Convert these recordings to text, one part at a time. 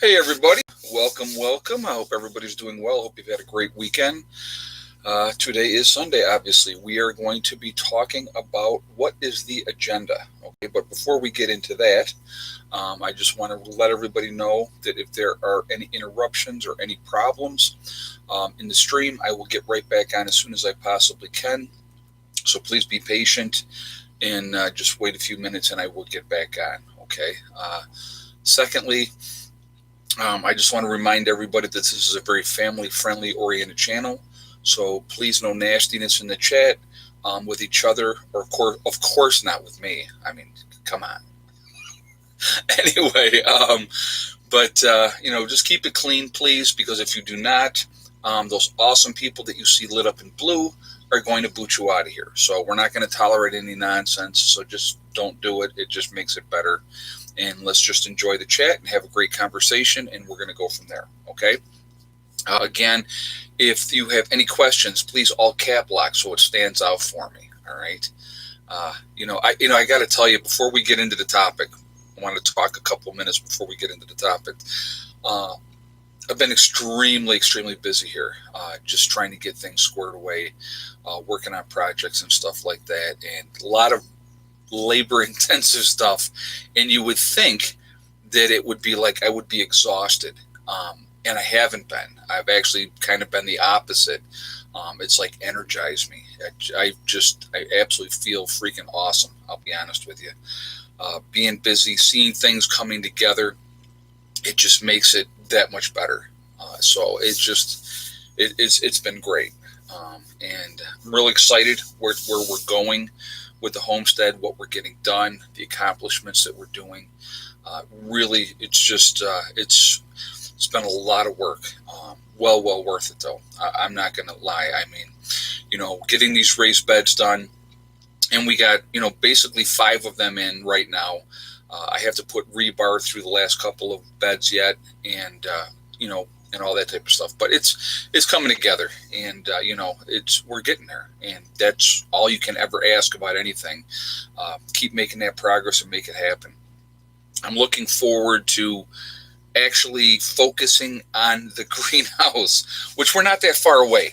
Hey everybody, welcome. I hope everybody's doing well. Hope you've had a great weekend. Today is Sunday, obviously. We are going to be talking about what is the agenda. Okay, but before we get into that, I just want to let everybody know that if there are any interruptions or any problems in the stream, I will get right back on as soon as I possibly can. So please be patient and just wait a few minutes and I will get back on. Okay. Secondly, I just want to remind everybody that this is a very family-friendly oriented channel. So please, no nastiness in the chat with each other, or of course not with me. I mean, come on. Anyway, but just keep it clean, please, because if you do not, those awesome people that you see lit up in blue are going to boot you out of here. So we're not going to tolerate any nonsense. So just don't do it. It just makes it better. And let's just enjoy the chat and have a great conversation, and we're going to go from there, okay? Again, if you have any questions, please all cap lock so it stands out for me, all right? I got to tell you, before we get into the topic, I want to talk a couple minutes before we get into the topic. I've been extremely busy here, just trying to get things squared away, working on projects and stuff like that, and a lot of labor-intensive stuff, and you would think that it would be like I would be exhausted, and I haven't been. I've actually kind of been the opposite. It's like energized me. I absolutely feel freaking awesome. I'll be honest with you. Being busy, seeing things coming together, it just makes it that much better. So it's been great, and I'm really excited where we're going with the homestead, what we're getting done, the accomplishments that we're doing. Really, it's been a lot of work. Well worth it though. I'm not going to lie. I mean, getting these raised beds done, and we got, basically 5 of them in right now. I have to put rebar through the last couple of beds yet, and and all that type of stuff. But it's coming together, and we're getting there, and that's all you can ever ask about anything. Keep making that progress and make it happen. I'm looking forward to actually focusing on the greenhouse, which we're not that far away,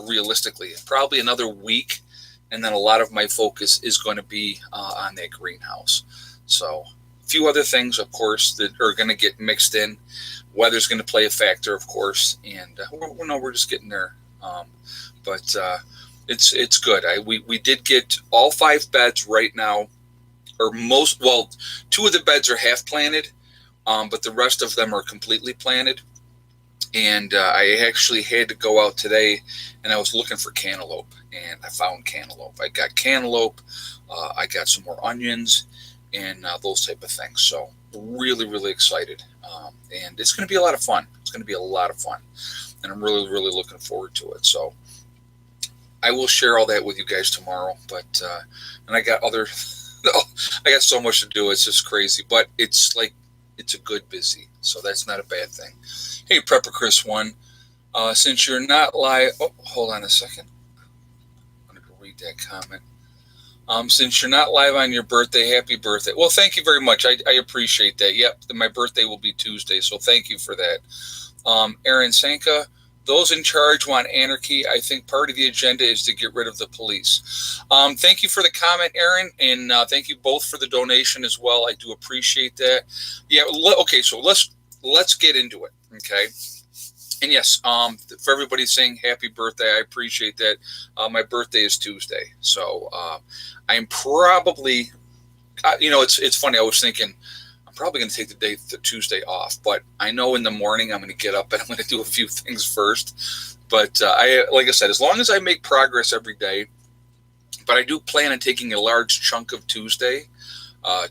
realistically. Probably another week, and then a lot of my focus is going to be on that greenhouse. So a few other things, of course, that are going to get mixed in. Weather's going to play a factor, of course, and we're just getting there. But it's good. We did get all 5 beds right now, or 2 of the beds are half planted, but the rest of them are completely planted. And I actually had to go out today, and I was looking for cantaloupe, and I found cantaloupe. I got cantaloupe. I got some more onions, and those type of things. So really excited, and it's going to be a lot of fun. And I'm really looking forward to it. So I will share all that with you guys tomorrow. But and I got I got so much to do. It's just crazy, but it's a good busy, so that's not a bad thing. Hey, Prepper Chris 1, since you're not live, hold on a second. I'm going to read that comment. Since you're not live on your birthday, happy birthday. Well, thank you very much. I appreciate that. Yep, my birthday will be Tuesday, so thank you for that. Aaron Sanka, those in charge want anarchy. I think part of the agenda is to get rid of the police. Thank you for the comment, Aaron, and thank you both for the donation as well. I do appreciate that. Yeah, okay, so let's get into it, okay? And yes, for everybody saying happy birthday, I appreciate that. My birthday is Tuesday, so I'm probably, it's funny. I was thinking I'm probably going to take the Tuesday off, but I know in the morning I'm going to get up and I'm going to do a few things first. But like I said, as long as I make progress every day, but I do plan on taking a large chunk of Tuesday.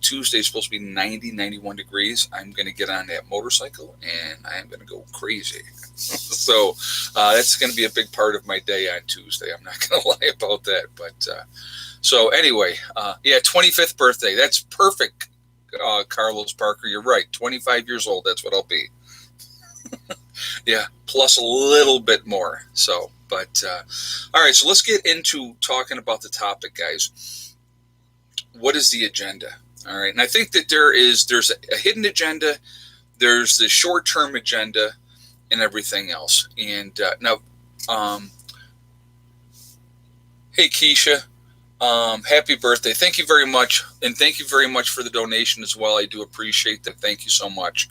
Tuesday is supposed to be 91 degrees. I'm going to get on that motorcycle and I am going to go crazy. So that's going to be a big part of my day on Tuesday. I'm not going to lie about that. But so anyway, 25th birthday. That's perfect, Carlos Parker. You're right. 25 years old. That's what I'll be. Yeah, plus a little bit more. So, but all right. So let's get into talking about the topic, guys. What is the agenda? All right. And I think that there's a hidden agenda there's the short-term agenda and everything else. And now, hey, Keisha, happy birthday. Thank you very much. And thank you very much for the donation as well. I do appreciate that. Thank you so much.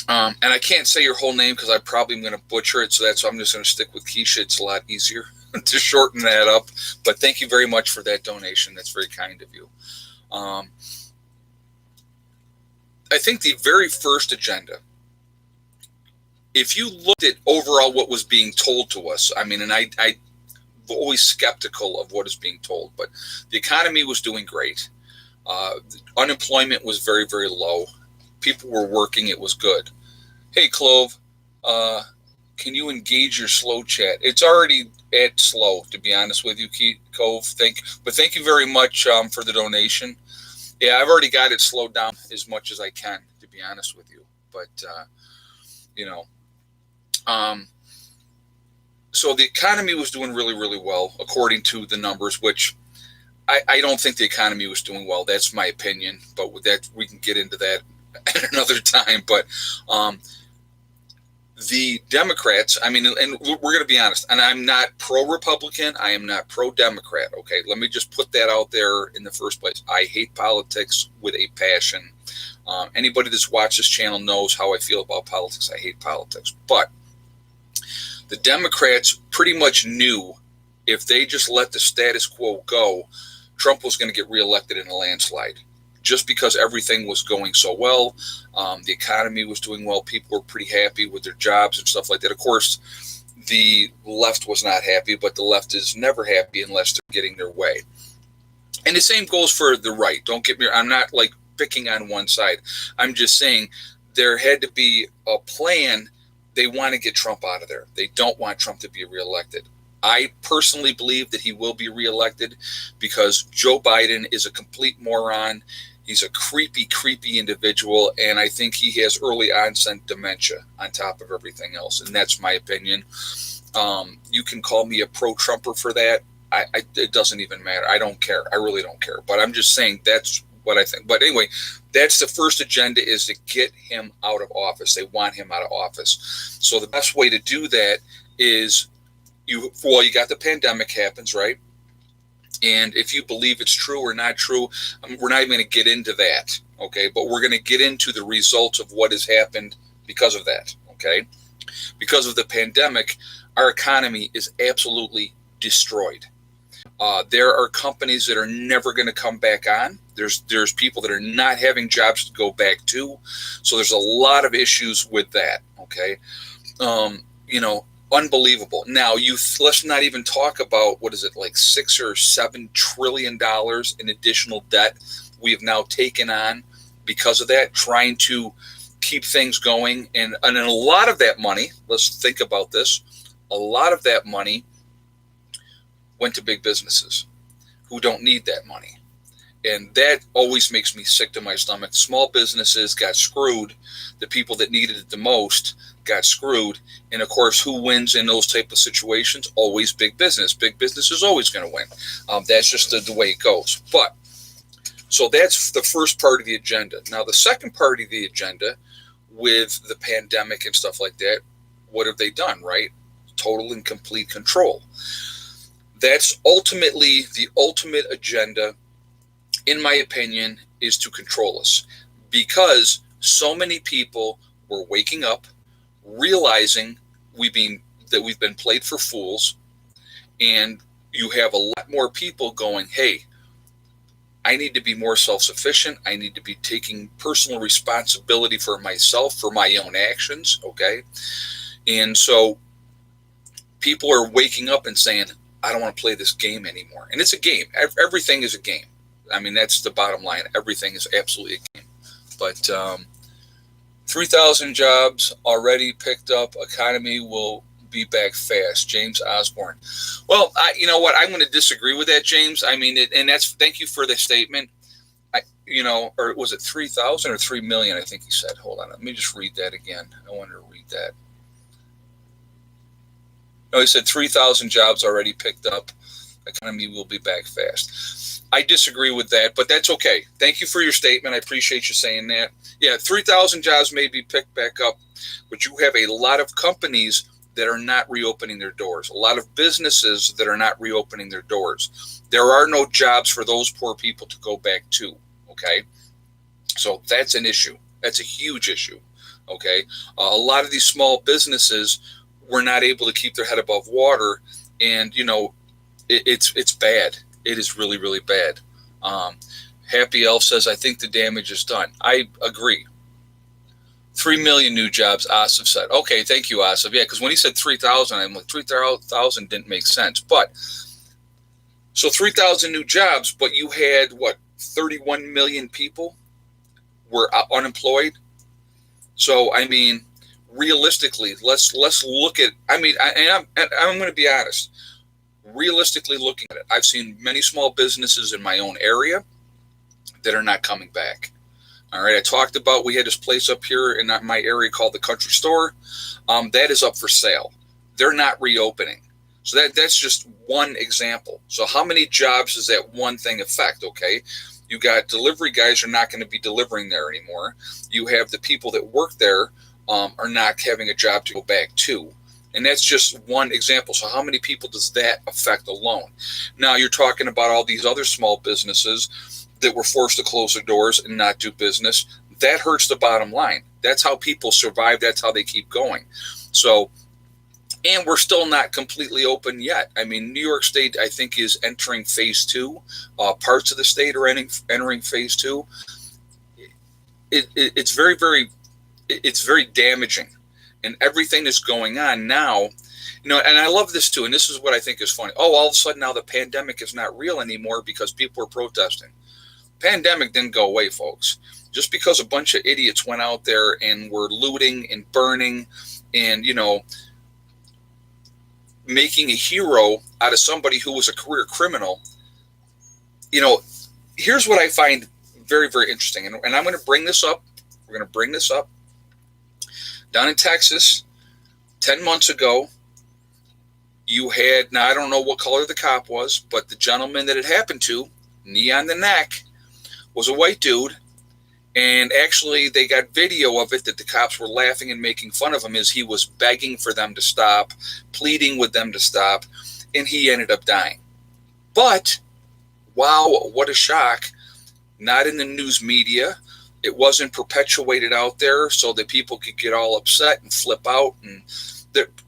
And I can't say your whole name because I probably am going to butcher it. So I'm just going to stick with Keisha. It's a lot easier to shorten that up. But thank you very much for that donation. That's very kind of you. I think the very first agenda, if you looked at overall what was being told to us, I mean, and I'm always skeptical of what is being told, but the economy was doing great. Unemployment was very, very low. People were working. It was good. Hey, Clove, can you engage your slow chat? It's already at slow, to be honest with you, Cove. But thank you very much for the donation. Yeah, I've already got it slowed down as much as I can, to be honest with you. But, so the economy was doing really, really well, according to the numbers, which I don't think the economy was doing well. That's my opinion, but with that, we can get into that at another time. But the Democrats, I mean, and we're going to be honest, and I'm not pro-Republican. I am not pro-Democrat. Okay, let me just put that out there in the first place. I hate politics with a passion. Anybody that's watched this channel knows how I feel about politics. I hate politics. But the Democrats pretty much knew if they just let the status quo go, Trump was going to get reelected in a landslide. Just because everything was going so well, the economy was doing well, people were pretty happy with their jobs and stuff like that. Of course, the left was not happy, but the left is never happy unless they're getting their way. And the same goes for the right. Don't get me wrong, I'm not like picking on one side. I'm just saying there had to be a plan. They want to get Trump out of there. They don't want Trump to be reelected. I personally believe that he will be reelected because Joe Biden is a complete moron. He's a creepy, creepy individual, and I think he has early onset dementia on top of everything else, and that's my opinion. You can call me a pro-Trumper for that. It doesn't even matter. I don't care. I really don't care. But I'm just saying that's what I think. But anyway, that's the first agenda, is to get him out of office. They want him out of office. So the best way to do that is you got the pandemic happens, right? And if you believe it's true or not true, we're not even going to get into that, okay? But we're going to get into the results of what has happened because of that, okay? Because of the pandemic, our economy is absolutely destroyed. There are companies that are never going to come back on. There's people that are not having jobs to go back to. So there's a lot of issues with that, okay? Unbelievable. Now, let's not even talk about, what is it, like $6 or $7 trillion in additional debt we have now taken on because of that, trying to keep things going. And a lot of that money, let's think about this, a lot of that money went to big businesses who don't need that money. And that always makes me sick to my stomach. Small businesses got screwed. The people that needed it the most got screwed. And of course, who wins in those type of situations? Always big business. Big business is always going to win. That's just the way it goes. But so that's the first part of the agenda. Now, the second part of the agenda with the pandemic and stuff like that, what have they done, right? Total and complete control. That's ultimately the ultimate agenda, in my opinion, is to control us, because so many people were waking up, realizing we've been played for fools, and you have a lot more people going, hey, I need to be more self-sufficient. I need to be taking personal responsibility for myself, for my own actions, okay? And so people are waking up and saying, I don't want to play this game anymore. And it's a game. Everything is a game. I mean, that's the bottom line. Everything is absolutely a game. But 3,000 jobs already picked up. Economy will be back fast. James Osborne. Well, you know what? I'm going to disagree with that, James. I mean, thank you for the statement. Or was it 3,000 or 3 million? I think he said. Hold on. Let me just read that again. I wanted to read that. No, he said 3,000 jobs already picked up. Economy will be back fast. I disagree with that, but that's okay. Thank you for your statement. I appreciate you saying that. Yeah, 3,000 jobs may be picked back up, but you have a lot of companies that are not reopening their doors, a lot of businesses that are not reopening their doors. There are no jobs for those poor people to go back to, okay? So that's an issue. That's a huge issue, okay? A lot of these small businesses were not able to keep their head above water, and, you know, it's bad. It is really, really bad. Happy Elf says, I think the damage is done. I agree. 3 million new jobs, Asif said. Okay, thank you, Asif. Yeah, because when he said 3,000, I'm like, 3,000 didn't make sense. But, so 3,000 new jobs, but you had, 31 million people were unemployed? So, I mean, realistically, let's look at, I mean, I'm going to be honest. Realistically looking at it, I've seen many small businesses in my own area that are not coming back. All right, I talked about, we had this place up here in my area called the Country Store. That is up for sale. They're not reopening. So that's just one example. So how many jobs does that one thing affect? Okay, you got delivery guys are not going to be delivering there anymore. You have the people that work there are not having a job to go back to. And that's just one example. So how many people does that affect alone? Now you're talking about all these other small businesses that were forced to close their doors and not do business. That hurts the bottom line. That's how people survive. That's how they keep going. So, and we're still not completely open yet. I mean, New York State, I think, is entering phase 2. Parts of the state are entering phase 2. It's very, it's very damaging. And everything that's going on now, you know, and I love this too, and this is what I think is funny. Oh, all of a sudden now the pandemic is not real anymore because people are protesting. Pandemic didn't go away, folks. Just because a bunch of idiots went out there and were looting and burning and, you know, making a hero out of somebody who was a career criminal, you know, here's what I find very, very interesting. And I'm going to bring this up. We're going to bring this up. Down in Texas, 10 months ago, you had, now I don't know what color the cop was, but the gentleman that it happened to, knee on the neck, was a white dude. And actually, they got video of it that the cops were laughing and making fun of him as he was begging for them to stop, pleading with them to stop, and he ended up dying. But, wow, what a shock. Not in the news media. It wasn't perpetuated out there so that people could get all upset and flip out. And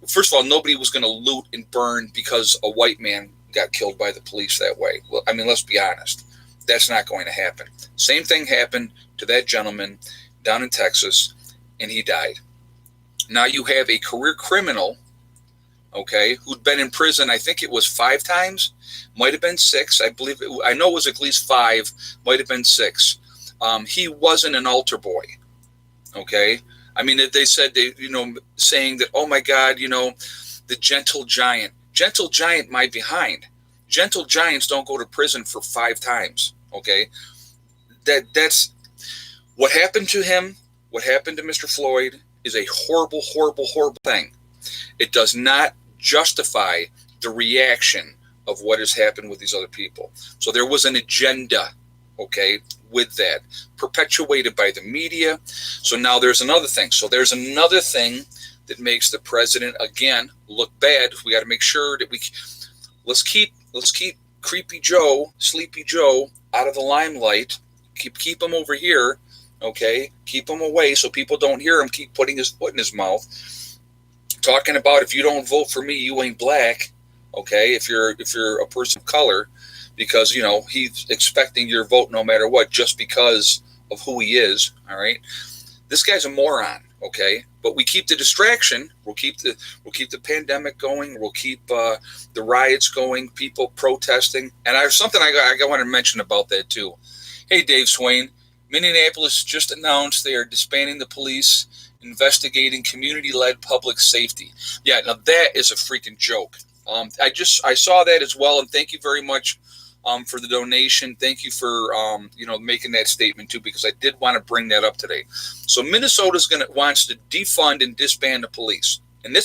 first of all, nobody was going to loot and burn because a white man got killed by the police that way. Well, I mean, let's be honest. That's not going to happen. Same thing happened to that gentleman down in Texas, and he died. Now you have a career criminal, okay, who'd been in prison, I think it was 5 times, might have been 6. I know it was at least 5, might have been 6. He wasn't an altar boy, okay? I mean, they said, saying that, oh, my God, the gentle giant. Gentle giant, my behind. Gentle giants don't go to prison for 5 times, okay? That's what happened to him, what happened to Mr. Floyd is a horrible, horrible, horrible thing. It does not justify the reaction of what has happened with these other people. So there was an agenda, okay, with that, perpetuated by the media. So now there's another thing. So there's another thing that makes the president, again, look bad. We got to make sure that let's keep Creepy Joe, Sleepy Joe out of the limelight. Keep him over here, okay? Keep him away so people don't hear him keep putting his foot in his mouth. Talking about, if you don't vote for me, you ain't black, okay? If you're a person of color, because, he's expecting your vote no matter what, just because of who he is, all right? This guy's a moron, okay? But we keep the distraction. We'll keep the pandemic going. We'll keep the riots going, people protesting. And there's something I want to mention about that too. Hey, Dave Swain, Minneapolis just announced they are disbanding the police, investigating community-led public safety. Yeah, now that is a freaking joke. I saw that as well, and thank you very much for the donation. Thank you for making that statement too, because I did want to bring that up today. So Minnesota's wants to defund and disband the police, and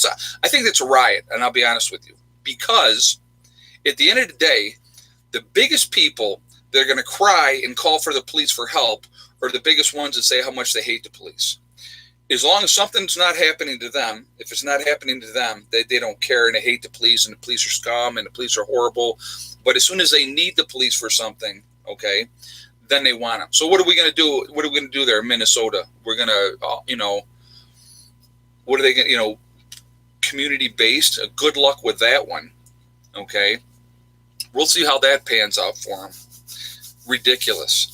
I think that's a riot. And I'll be honest with you, because at the end of the day, the biggest people they're going to cry and call for the police for help are the biggest ones that say how much they hate the police. As long as something's not happening to them, if it's not happening to them, they don't care and they hate the police and the police are scum and the police are horrible. But as soon as they need the police for something, okay, then they want them. So what are we going to do? What are we going to do there in Minnesota? We're going to, what are they going to, community-based? Good luck with that one, okay? We'll see how that pans out for them. Ridiculous.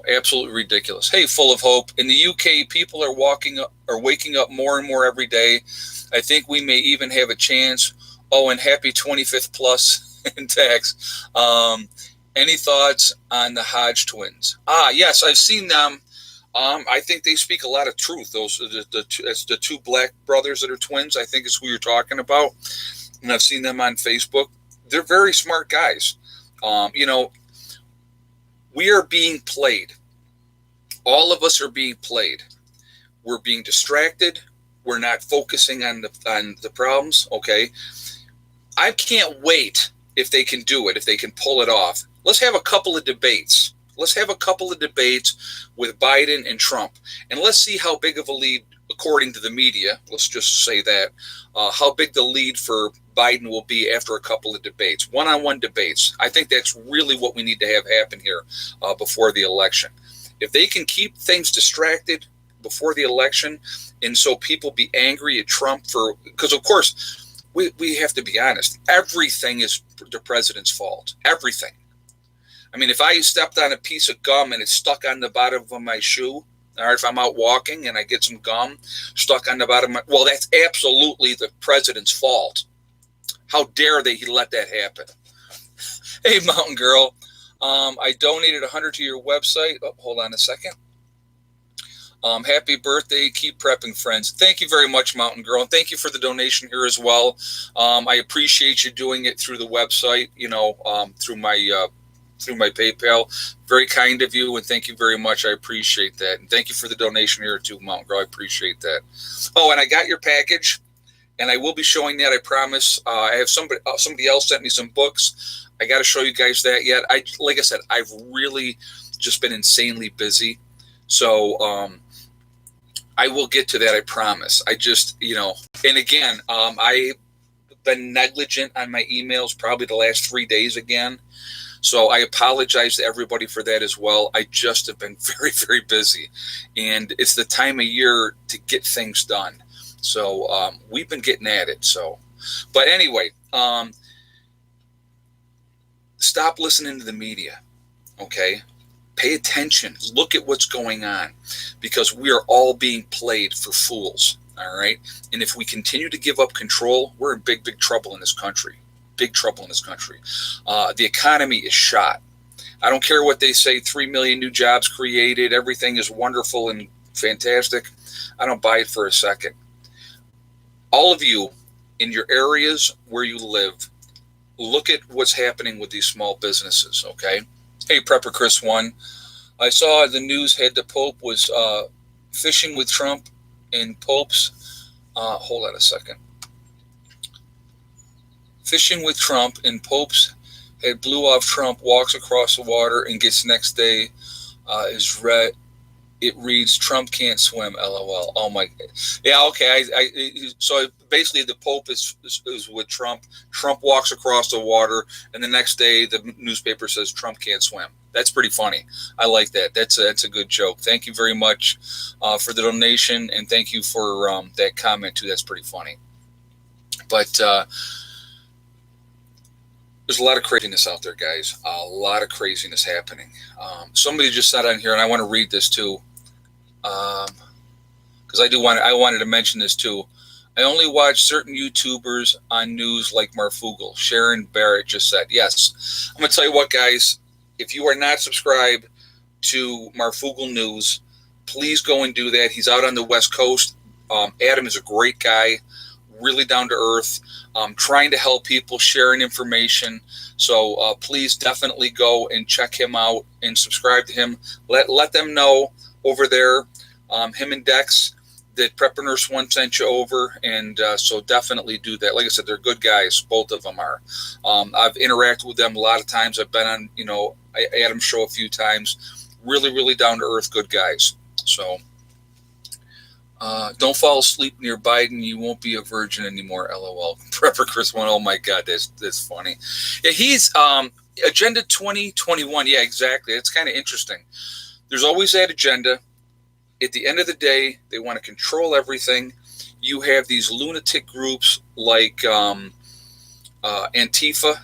Absolutely ridiculous. Hey, full of hope. In the UK, people are waking up more and more every day. I think we may even have a chance. Oh, and happy 25th plus in tax. Any thoughts on the Hodge twins? Yes, I've seen them. I think they speak a lot of truth. Those are the two black brothers that are twins. I think is who you're talking about. And I've seen them on Facebook. They're very smart guys. We are being played. All of us are being played. We're being distracted. We're not focusing on the problems. Okay. I can't wait if they can do it, if they can pull it off. Let's have a couple of debates. Let's have a couple of debates with Biden and Trump. And let's see how big of a lead, according to the media, let's just say that, how big the lead for Biden will be after a couple of debates, one-on-one debates. I think that's really what we need to have happen here before the election. If they can keep things distracted before the election, and so people be angry at Trump because of course, we have to be honest, everything is the president's fault. Everything. I mean, if I stepped on a piece of gum and it's stuck on the bottom of my shoe, or if I'm out walking and I get some gum stuck on the bottom of well, that's absolutely the president's fault. How dare he let that happen? Hey, Mountain Girl, I donated $100 to your website. Oh, hold on a second. Happy birthday. Keep prepping, friends. Thank you very much, Mountain Girl. And thank you for the donation here as well. I appreciate you doing it through the website, through my PayPal. Very kind of you, and thank you very much. I appreciate that. And thank you for the donation here too, Mountain Girl. I appreciate that. Oh, and I got your package, and I will be showing that, I promise. I have somebody else sent me some books. I got to show you guys that yet. Like I said, I've really just been insanely busy. So I will get to that, I promise. I just, and again, I've been negligent on my emails probably the last 3 days again. So I apologize to everybody for that as well. I just have been very, very busy. And it's the time of year to get things done. So we've been getting at it. But anyway, stop listening to the media, okay? Pay attention. Look at what's going on because we are all being played for fools, all right? And if we continue to give up control, we're in big, big trouble in this country. Big trouble in this country. The economy is shot. I don't care what they say, 3 million new jobs created, everything is wonderful and fantastic. I don't buy it for a second. All of you in your areas where you live, look at what's happening with these small businesses, okay? Hey, Prepper Chris 1. I saw the news had the Pope was fishing with Trump and Pope's. Hold on a second. Fishing with Trump and Pope's head blew off Trump, walks across the water and gets next day is read. It reads, Trump can't swim, LOL. Oh, my. Yeah, okay. So basically the Pope is with Trump. Trump walks across the water, and the next day the newspaper says Trump can't swim. That's pretty funny. I like that. That's a good joke. Thank you very much for the donation, and thank you for that comment, too. That's pretty funny. But there's a lot of craziness out there, guys. A lot of craziness happening. Somebody just said on here, and I want to read this too, because I wanted to mention this too. I only watch certain YouTubers on news like Marfugel. Sharon Barrett just said, yes. I'm going to tell you what, guys. If you are not subscribed to Marfugel News, please go and do that. He's out on the West Coast. Adam is a great guy, really down to earth, trying to help people, sharing information. So please definitely go and check him out and subscribe to him. Let them know over there, him and Dex, that Prepper Nurse 1 sent you over. And so definitely do that. Like I said, they're good guys. Both of them are. I've interacted with them a lot of times. I've been on, I had them show a few times. Really, really down to earth, good guys. So don't fall asleep near Biden. You won't be a virgin anymore. LOL. Prepper Chris one. Oh my God, that's funny. Yeah, he's Agenda 2021. Yeah, exactly. It's kind of interesting. There's always that agenda. At the end of the day, they want to control everything. You have these lunatic groups like Antifa,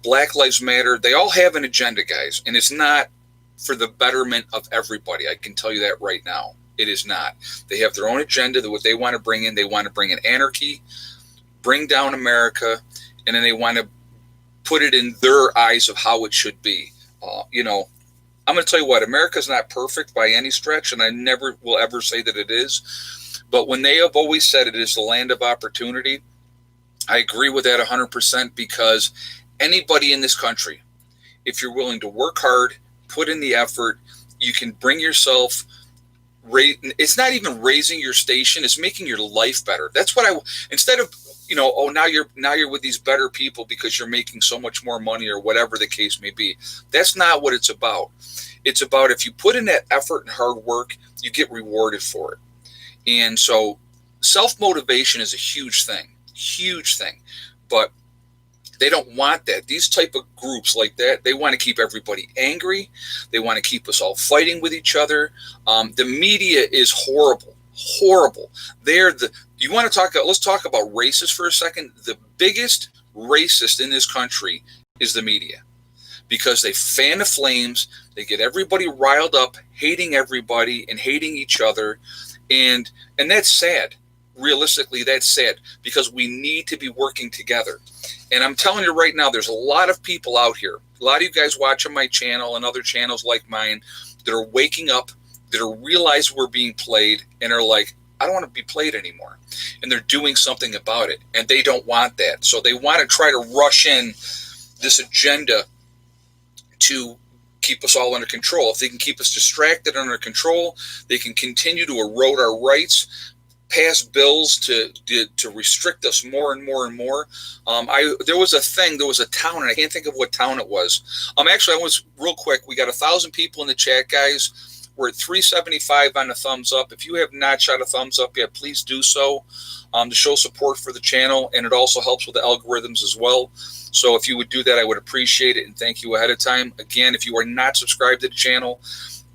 Black Lives Matter. They all have an agenda, guys, and it's not for the betterment of everybody. I can tell you that right now. It is not. They have their own agenda, that what they want to bring in. They want to bring in anarchy, bring down America, and then they want to put it in their eyes of how it should be. I'm going to tell you what, America's not perfect by any stretch, and I never will ever say that it is. But when they have always said it is the land of opportunity, I agree with that 100%, because anybody in this country, if you're willing to work hard, put in the effort, you can bring yourself. It's not even raising your station; it's making your life better. That's what instead of now you're with these better people because you're making so much more money or whatever the case may be. That's not what it's about. It's about, if you put in that effort and hard work, you get rewarded for it. And so self-motivation is a huge thing, but they don't want that. These type of groups like that, they want to keep everybody angry. They want to keep us all fighting with each other. The media is horrible. You want to talk? Let's talk about racists for a second. The biggest racist in this country is the media, because they fan the flames. They get everybody riled up, hating everybody and hating each other, and that's sad. Realistically, that's sad, because we need to be working together. And I'm telling you right now, there's a lot of people out here, a lot of you guys watching my channel and other channels like mine, that are waking up, that are realize we're being played, and are like, I don't want to be played anymore. And they're doing something about it, and they don't want that. So they want to try to rush in this agenda to keep us all under control. If they can keep us distracted, under control, they can continue to erode our rights, pass bills to restrict us more and more and more. There was a town, and I can't think of what town it was. Actually, I was real quick. We got 1,000 people in the chat, guys. We're at 375 on the thumbs up. If you have not shot a thumbs up yet, please do so to show support for the channel, and it also helps with the algorithms as well. So if you would do that, I would appreciate it, and thank you ahead of time. Again, if you are not subscribed to the channel,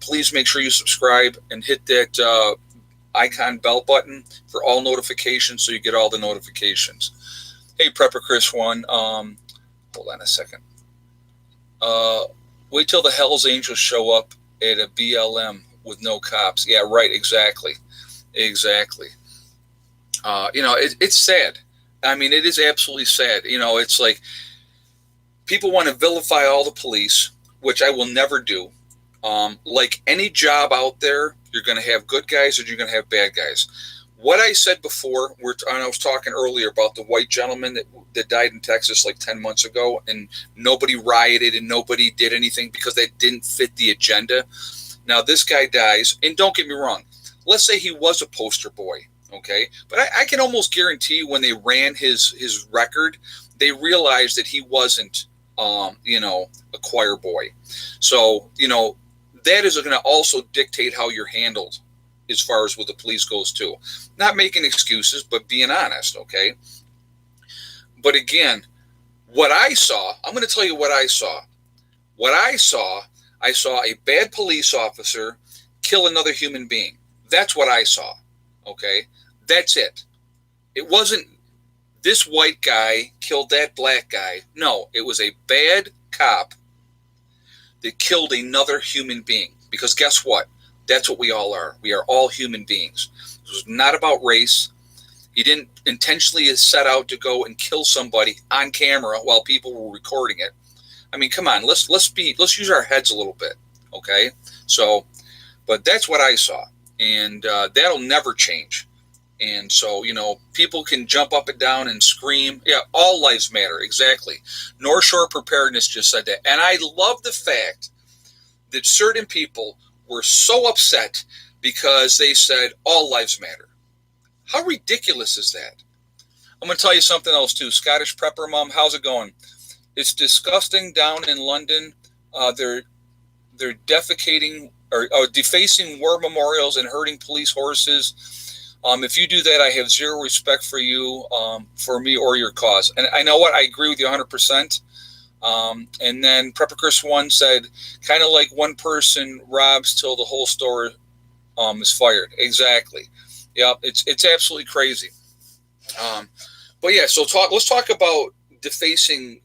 please make sure you subscribe and hit that icon bell button for all notifications, so you get all the notifications. Hey, Prepper Chris 1. Hold on a second. Wait till the Hells Angels show up at a BLM with no cops. Yeah, right. Exactly. It's sad. I mean, it is absolutely sad. It's like people want to vilify all the police, which I will never do. Like any job out there, you're going to have good guys and you're going to have bad guys. What I said before, I was talking earlier about the white gentleman that died in Texas like 10 months ago, and nobody rioted and nobody did anything because that didn't fit the agenda. Now this guy dies, and don't get me wrong, let's say he was a poster boy, okay? But I can almost guarantee when they ran his record, they realized that he wasn't, a choir boy. So, that is going to also dictate how you're handled as far as what the police goes too. Not making excuses, but being honest, okay? But again, what I saw, I'm going to tell you what I saw. I saw a bad police officer kill another human being. That's what I saw, okay? That's it. It wasn't this white guy killed that black guy. No, it was a bad cop that killed another human being. Because guess what? That's what we all are. We are all human beings. This was not about race. He didn't intentionally set out to go and kill somebody on camera while people were recording it. I mean, come on, let's use our heads a little bit, okay? So, but that's what I saw, and that'll never change. And so, people can jump up and down and scream. Yeah, all lives matter, exactly. North Shore Preparedness just said that, and I love the fact that certain people were so upset because they said all lives matter. How ridiculous is that? I'm going to tell you something else too. Scottish Prepper Mom, how's it going? It's disgusting down in London. They're defecating or defacing war memorials and hurting police horses. If you do that, I have zero respect for you, for me, or your cause. And I know what, I agree with you 100%. And then Prepper Chris 1 said, kind of like one person robs till the whole store is fired. Exactly. Yeah, it's absolutely crazy. But yeah, so let's talk about defacing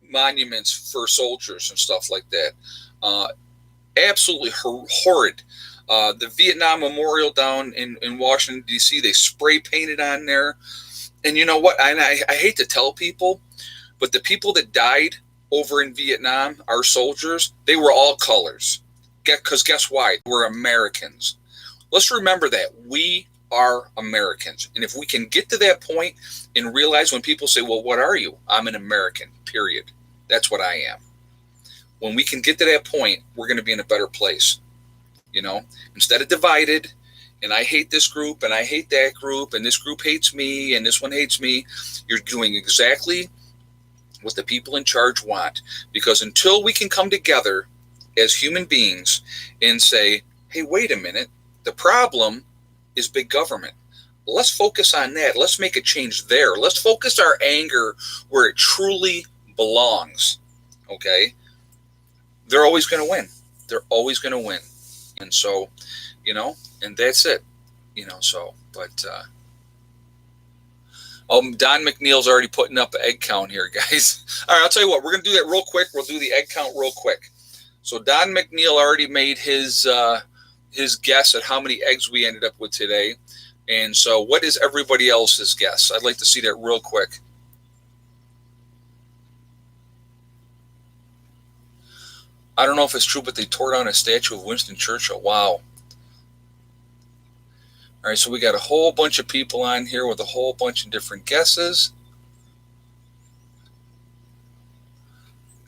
monuments for soldiers and stuff like that. Absolutely horrid. The Vietnam Memorial down in Washington, D.C., they spray painted on there. And you know what? I hate to tell people, but the people that died over in Vietnam, our soldiers, they were all colors. Because guess why? We're Americans. Let's remember that. We are Americans. And if we can get to that point and realize when people say, well, what are you? I'm an American, period. That's what I am. When we can get to that point, we're going to be in a better place. You know, instead of divided, and I hate this group, and I hate that group, and this group hates me, and this one hates me, you're doing exactly what the people in charge want. Because until we can come together as human beings and say, hey, wait a minute, the problem is big government. Let's focus on that. Let's make a change there. Let's focus our anger where it truly belongs. Okay? They're always going to win. They're always going to win. And so, you know, and that's it. You know, so, but, Don McNeil's already putting up an egg count here, guys. All right, I'll tell you what, we're going to do that real quick. We'll do the egg count real quick. So Don McNeil already made his guess at how many eggs we ended up with today. And so what is everybody else's guess? I'd like to see that real quick. I don't know if it's true, but they tore down a statue of Winston Churchill. Wow. All right, so we got a whole bunch of people on here with a whole bunch of different guesses.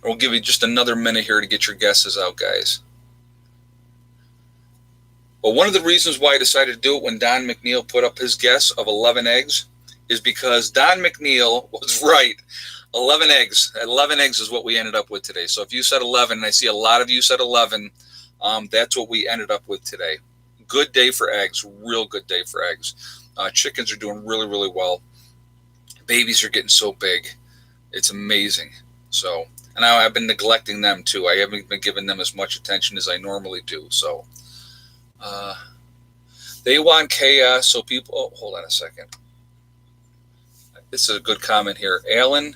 We'll give you just another minute here to get your guesses out, guys. Well, one of the reasons why I decided to do it when Don McNeil put up his guess of 11 eggs is because Don McNeil was right. 11 eggs. 11 eggs is what we ended up with today. So if you said 11, and I see a lot of you said 11, that's what we ended up with today. Good day for eggs. Real good day for eggs. Chickens are doing really, really well. Babies are getting so big. It's amazing. So, and I've been neglecting them too. I haven't been giving them as much attention as I normally do. So, they want chaos, so people... Oh, hold on a second. This is a good comment here. Alan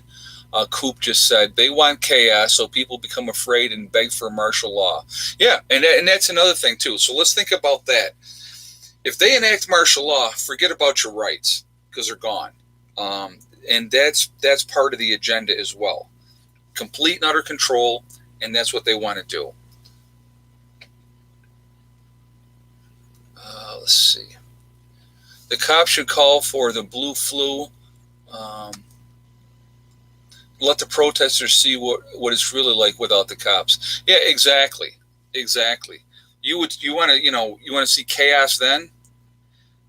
Coop just said, they want chaos, so people become afraid and beg for martial law. Yeah, and that's another thing, too. So let's think about that. If they enact martial law, forget about your rights, because they're gone. And that's part of the agenda as well. Complete and utter control, and that's what they want to do. Let's see. The cops should call for the blue flu. Let the protesters see what it's really like without the cops. Yeah, exactly. You want to see chaos then?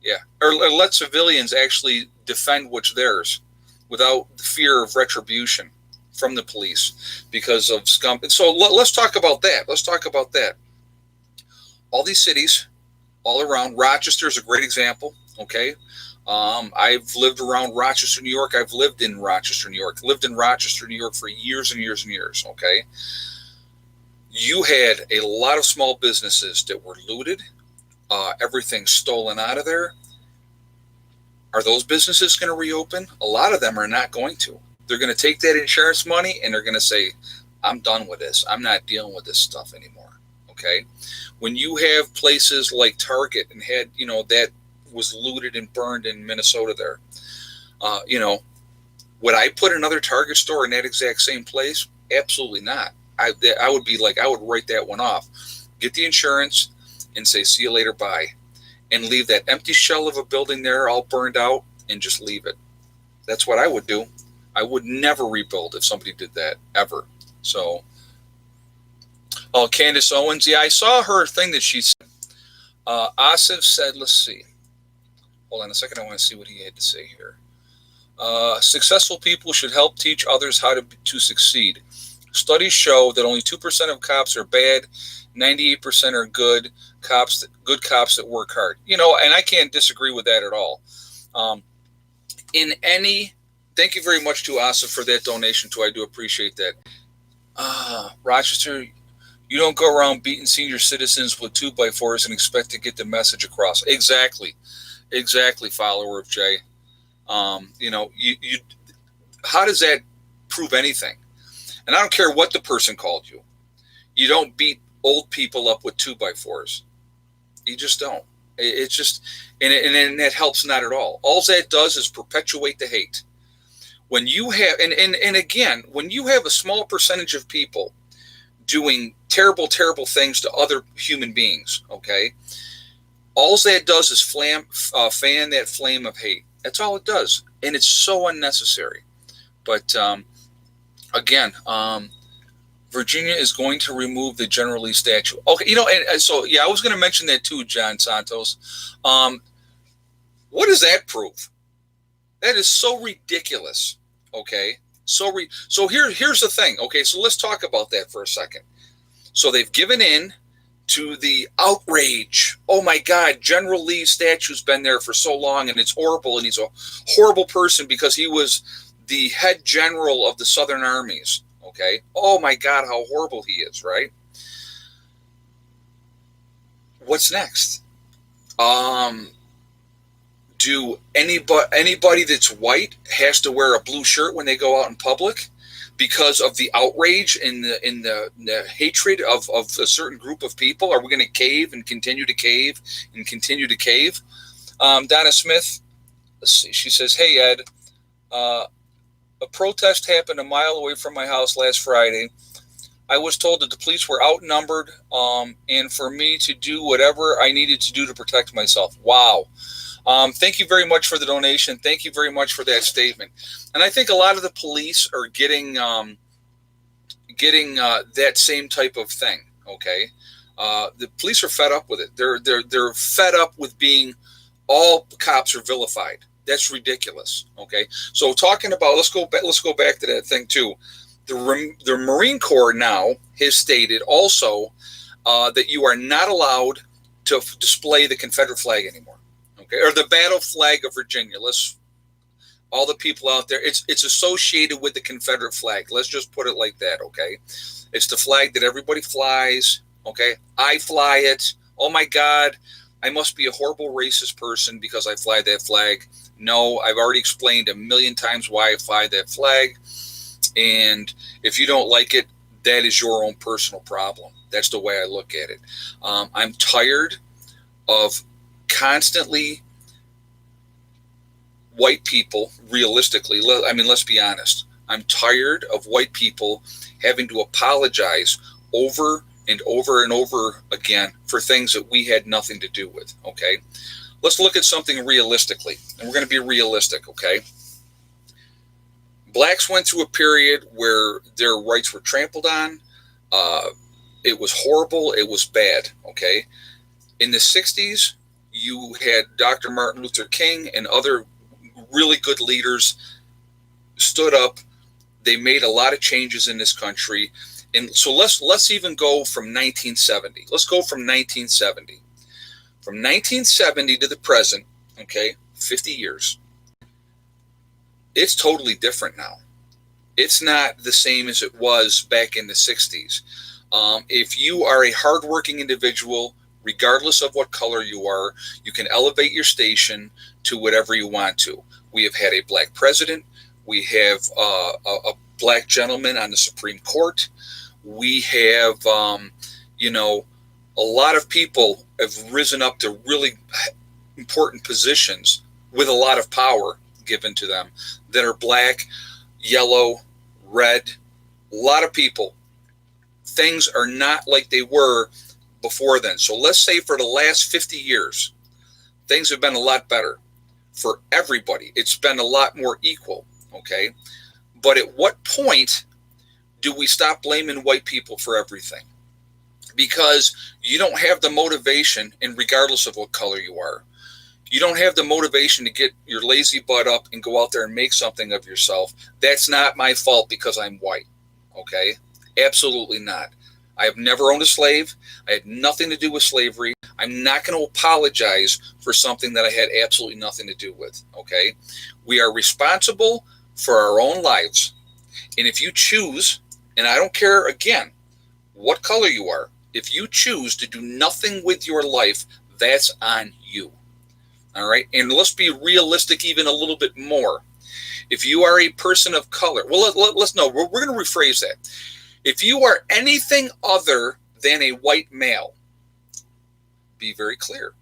Yeah. Or let civilians actually defend what's theirs without the fear of retribution from the police because of scum. So let's talk about that. All these cities all around. Rochester is a great example. Okay. I've lived around Rochester, New York. I've lived in Rochester, New York. Lived in Rochester, New York for years and years and years. Okay. You had a lot of small businesses that were looted. Everything stolen out of there. Are those businesses going to reopen? A lot of them are not going to. They're going to take that insurance money and they're going to say, I'm done with this. I'm not dealing with this stuff anymore. Okay. When you have places like Target and had, that was looted and burned in Minnesota there, would I put another Target store in that exact same place? Absolutely not. I would write that one off. Get the insurance and say, see you later, bye. And leave that empty shell of a building there all burned out and just leave it. That's what I would do. I would never rebuild if somebody did that, ever. So, Candace Owens, yeah, I saw her thing that she said. Asif said, let's see. Hold on a second, I want to see what he had to say here. Successful people should help teach others how to succeed. Studies show that only 2% of cops are bad, 98% are good cops that work hard. And I can't disagree with that at all. Thank you very much to Asif for that donation too. I do appreciate that. Rochester, you don't go around beating senior citizens with 2x4s and expect to get the message across. Exactly, follower of Jay. You how does that prove anything? And I don't care what the person called you. You don't beat old people up with 2x4s. You just don't. It's just, and that helps not at all. All that does is perpetuate the hate. When you have, and again, when you have a small percentage of people doing terrible, terrible things to other human beings, okay, all that does is fan that flame of hate. That's all it does. And it's so unnecessary. But again, Virginia is going to remove the General Lee statue. Okay, and so, yeah, I was going to mention that too, John Santos. What does that prove? That is so ridiculous, okay? So here's the thing, okay? So let's talk about that for a second. So they've given in to the outrage. Oh, my God, General Lee's statue's been there for so long, and it's horrible, and he's a horrible person because he was the head general of the Southern armies, okay? Oh, my God, how horrible he is, right? What's next? Do anybody that's white has to wear a blue shirt when they go out in public because of the outrage and the hatred of a certain group of people? Are we going to cave and continue to cave and continue to cave? Donna Smith, let's see, she says, hey, Ed, a protest happened a mile away from my house last Friday. I was told that the police were outnumbered and for me to do whatever I needed to do to protect myself. Wow. Thank you very much for the donation. Thank you very much for that statement. And I think a lot of the police are getting that same type of thing. Okay, the police are fed up with it. They're fed up with being all cops are vilified. That's ridiculous. Okay, so talking about let's go back to that thing too. The Marine Corps now has stated also that you are not allowed to display the Confederate flag anymore. Okay, or the battle flag of Virginia. All the people out there, it's associated with the Confederate flag. Let's just put it like that, okay? It's the flag that everybody flies, okay? I fly it. Oh my God, I must be a horrible racist person because I fly that flag. No, I've already explained a million times why I fly that flag. And if you don't like it, that is your own personal problem. That's the way I look at it. I'm tired of constantly white people, realistically, I mean, let's be honest. I'm tired of white people having to apologize over and over and over again for things that we had nothing to do with, okay? Let's look at something realistically, and we're going to be realistic, okay? Blacks went through a period where their rights were trampled on. It was horrible. It was bad, okay? In the 60s, you had Dr. Martin Luther King and other really good leaders stood up. They made a lot of changes in this country. And so let's even go from 1970. Let's go from 1970. From 1970 to the present, okay, 50 years. It's totally different now. It's not the same as it was back in the 60s. If you are a hardworking individual, regardless of what color you are, you can elevate your station to whatever you want to. We have had a black president. We have a black gentleman on the Supreme Court. We have, a lot of people have risen up to really important positions with a lot of power given to them that are black, yellow, red. A lot of people. Things are not like they were before then. So let's say for the last 50 years, things have been a lot better for everybody. It's been a lot more equal, okay? But at what point do we stop blaming white people for everything? Because you don't have the motivation, and regardless of what color you are, you don't have the motivation to get your lazy butt up and go out there and make something of yourself. That's not my fault because I'm white, okay? Absolutely not. I have never owned a slave. I had nothing to do with slavery. I'm not going to apologize for something that I had absolutely nothing to do with. Okay? We are responsible for our own lives. And if you choose, and I don't care again what color you are, if you choose to do nothing with your life, that's on you. All right? And let's be realistic even a little bit more. If you are a person of color, well, let's know. We're going to rephrase that. If you are anything other than a white male, be very clear.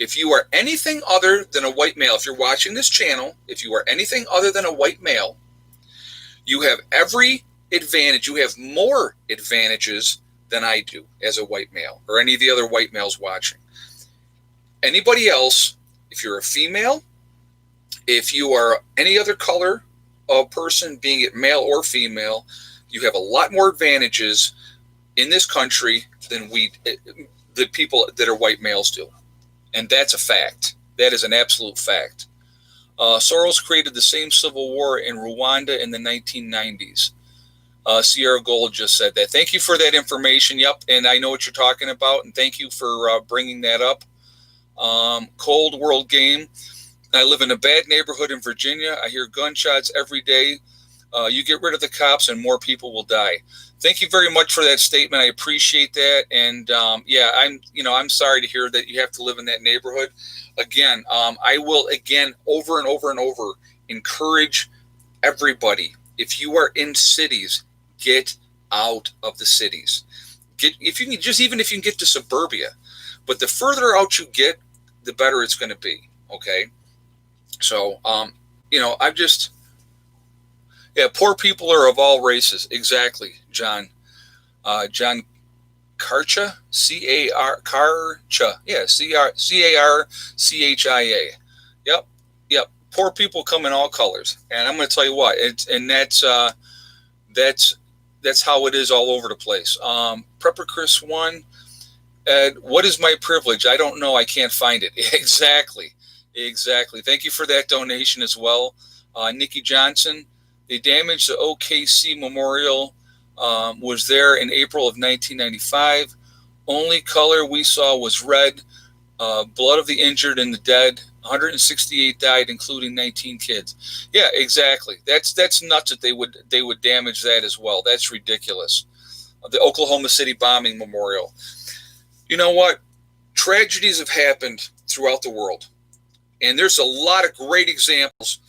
If you are anything other than a white male, if you're watching this channel, if you are anything other than a white male, you have every advantage. You have more advantages than I do as a white male or any of the other white males watching. Anybody else, if you're a female, if you are any other color of person, being it male or female, you have a lot more advantages in this country than the people that are white males do. And that's a fact. That is an absolute fact. Soros created the same civil war in Rwanda in the 1990s. Sierra Gold just said that. Thank you for that information. Yep, and I know what you're talking about, and thank you for bringing that up. Cold World Game. I live in a bad neighborhood in Virginia. I hear gunshots every day. You get rid of the cops and more people will die. Thank you very much for that statement. I appreciate that. And yeah, I'm sorry to hear that you have to live in that neighborhood. Again, I will over and over and over encourage everybody. If you are in cities, get out of the cities. If you can get to suburbia. But the further out you get, the better it's going to be. Okay. So, poor people are of all races. Exactly, John. John Karcha, Karcha. Yeah, Carchia. Yep. Poor people come in all colors, and I'm going to tell you what. That's how it is all over the place. Prepper Chris 1. What is my privilege? I don't know. I can't find it. Exactly. Thank you for that donation as well. Nikki Johnson. They damaged the OKC Memorial, was there in April of 1995. Only color we saw was red. Blood of the injured and the dead. 168 died, including 19 kids. Yeah, exactly. That's nuts that they would damage that as well. That's ridiculous. The Oklahoma City bombing memorial. You know what? Tragedies have happened throughout the world, and there's a lot of great examples.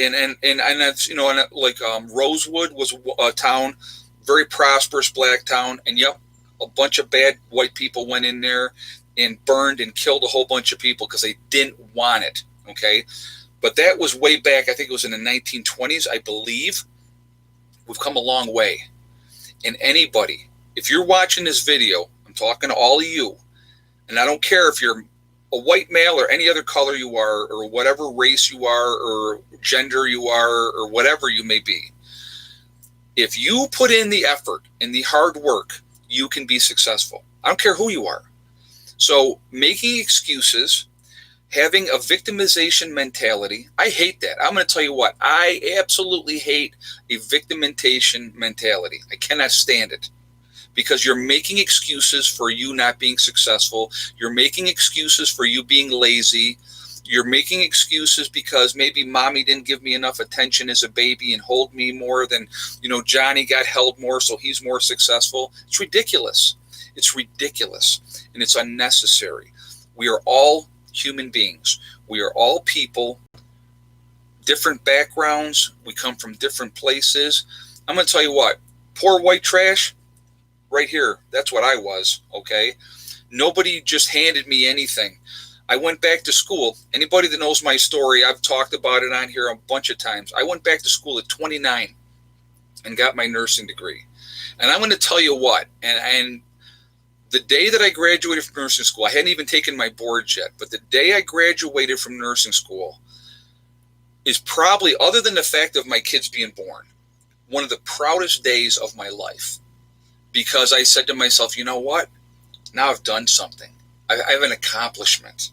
And that's, Rosewood was a town, very prosperous black town. And yep, a bunch of bad white people went in there and burned and killed a whole bunch of people because they didn't want it. Okay. But that was way back. I think it was in the 1920s, I believe. We've come a long way. And anybody, if you're watching this video, I'm talking to all of you, and I don't care if you're a white male or any other color you are, or whatever race you are, or gender you are, or whatever you may be. If you put in the effort and the hard work, you can be successful. I don't care who you are. So making excuses, having a victimization mentality, I hate that. I'm going to tell you what, I absolutely hate a victimization mentality. I cannot stand it. Because you're making excuses for you not being successful. You're making excuses for you being lazy. You're making excuses because maybe mommy didn't give me enough attention as a baby and hold me more than, Johnny got held more, so he's more successful. It's ridiculous. And it's unnecessary. We are all human beings. We are all people, different backgrounds. We come from different places. I'm going to tell you what, poor white trash, right here, that's what I was, okay? Nobody just handed me anything. I went back to school. Anybody that knows my story, I've talked about it on here a bunch of times. I went back to school at 29 and got my nursing degree. And I'm going to tell you what, and the day that I graduated from nursing school, I hadn't even taken my boards yet, but the day I graduated from nursing school is probably, other than the fact of my kids being born, one of the proudest days of my life. Because I said to myself, you know what? Now I've done something. I have an accomplishment.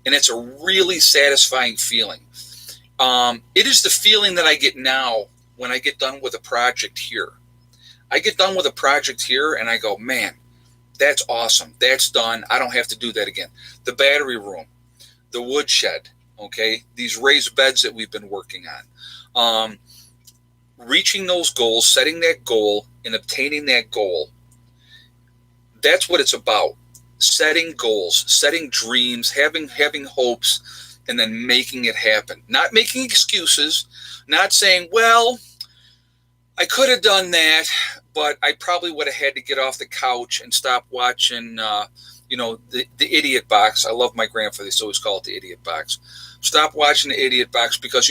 And it's a really satisfying feeling. It is the feeling that I get now when I get done with a project here. I get done with a project here and I go, man, that's awesome. That's done. I don't have to do that again. The battery room, the woodshed, okay, these raised beds that we've been working on. Reaching those goals, setting that goal, and obtaining that goal. That's what it's about. Setting goals, setting dreams, having hopes, and then making it happen. Not making excuses, not saying, well, I could have done that, but I probably would have had to get off the couch and stop watching, the Idiot Box. I love my grandfather. They used to always call it the Idiot Box. Stop watching the Idiot Box because,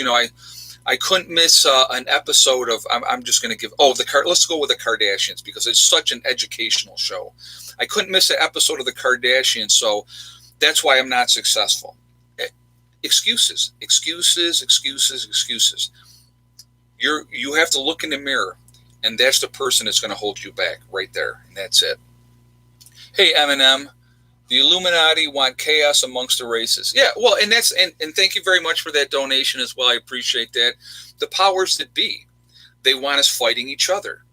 I couldn't miss an episode of, I'm just going to give, let's go with the Kardashians because it's such an educational show. I couldn't miss an episode of the Kardashians, so that's why I'm not successful. Excuses. You have to look in the mirror, and that's the person that's going to hold you back right there, and that's it. Hey, Eminem, the Illuminati want chaos amongst the races. Yeah, well, and thank you very much for that donation as well. I appreciate that. The powers that be, they want us fighting each other.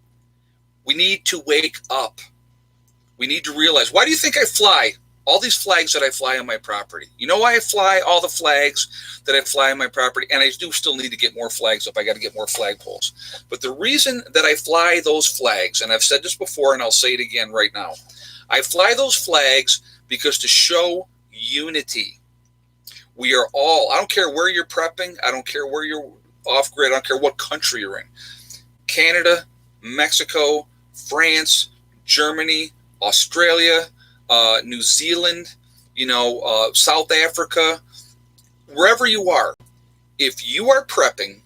We need to wake up. We need to realize, why do you think I fly all these flags that I fly on my property? You know why I fly all the flags that I fly on my property? And I do still need to get more flags up. I got to get more flagpoles. But the reason that I fly those flags, and I've said this before and I'll say it again right now, I fly those flags because to show unity. We are all, I don't care where you're prepping, I don't care where you're off grid, I don't care what country you're in. Canada, Mexico, France, Germany, Australia, New Zealand, South Africa, wherever you are, if you are prepping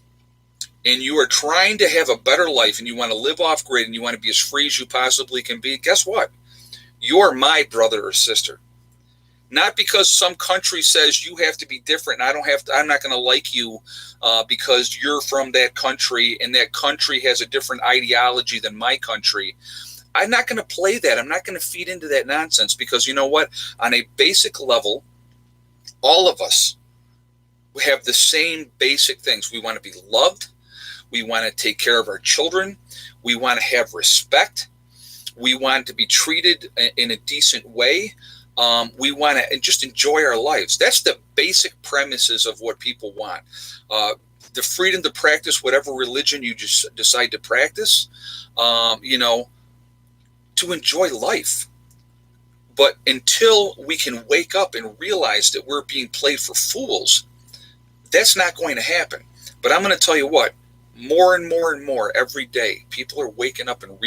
and you are trying to have a better life and you want to live off grid and you want to be as free as you possibly can be, guess what? You're my brother or sister. Not because some country says you have to be different. I'm not going to like you because you're from that country and that country has a different ideology than my country. I'm not going to play that. I'm not going to feed into that nonsense because you know what? On a basic level, all of us have the same basic things. We want to be loved. We want to take care of our children. We want to have respect. We want to be treated in a decent way. We want to just enjoy our lives. That's the basic premises of what people want. The freedom to practice whatever religion you just decide to practice, to enjoy life. But until we can wake up and realize that we're being played for fools, that's not going to happen. But I'm going to tell you what, more and more and more every day, people are waking up and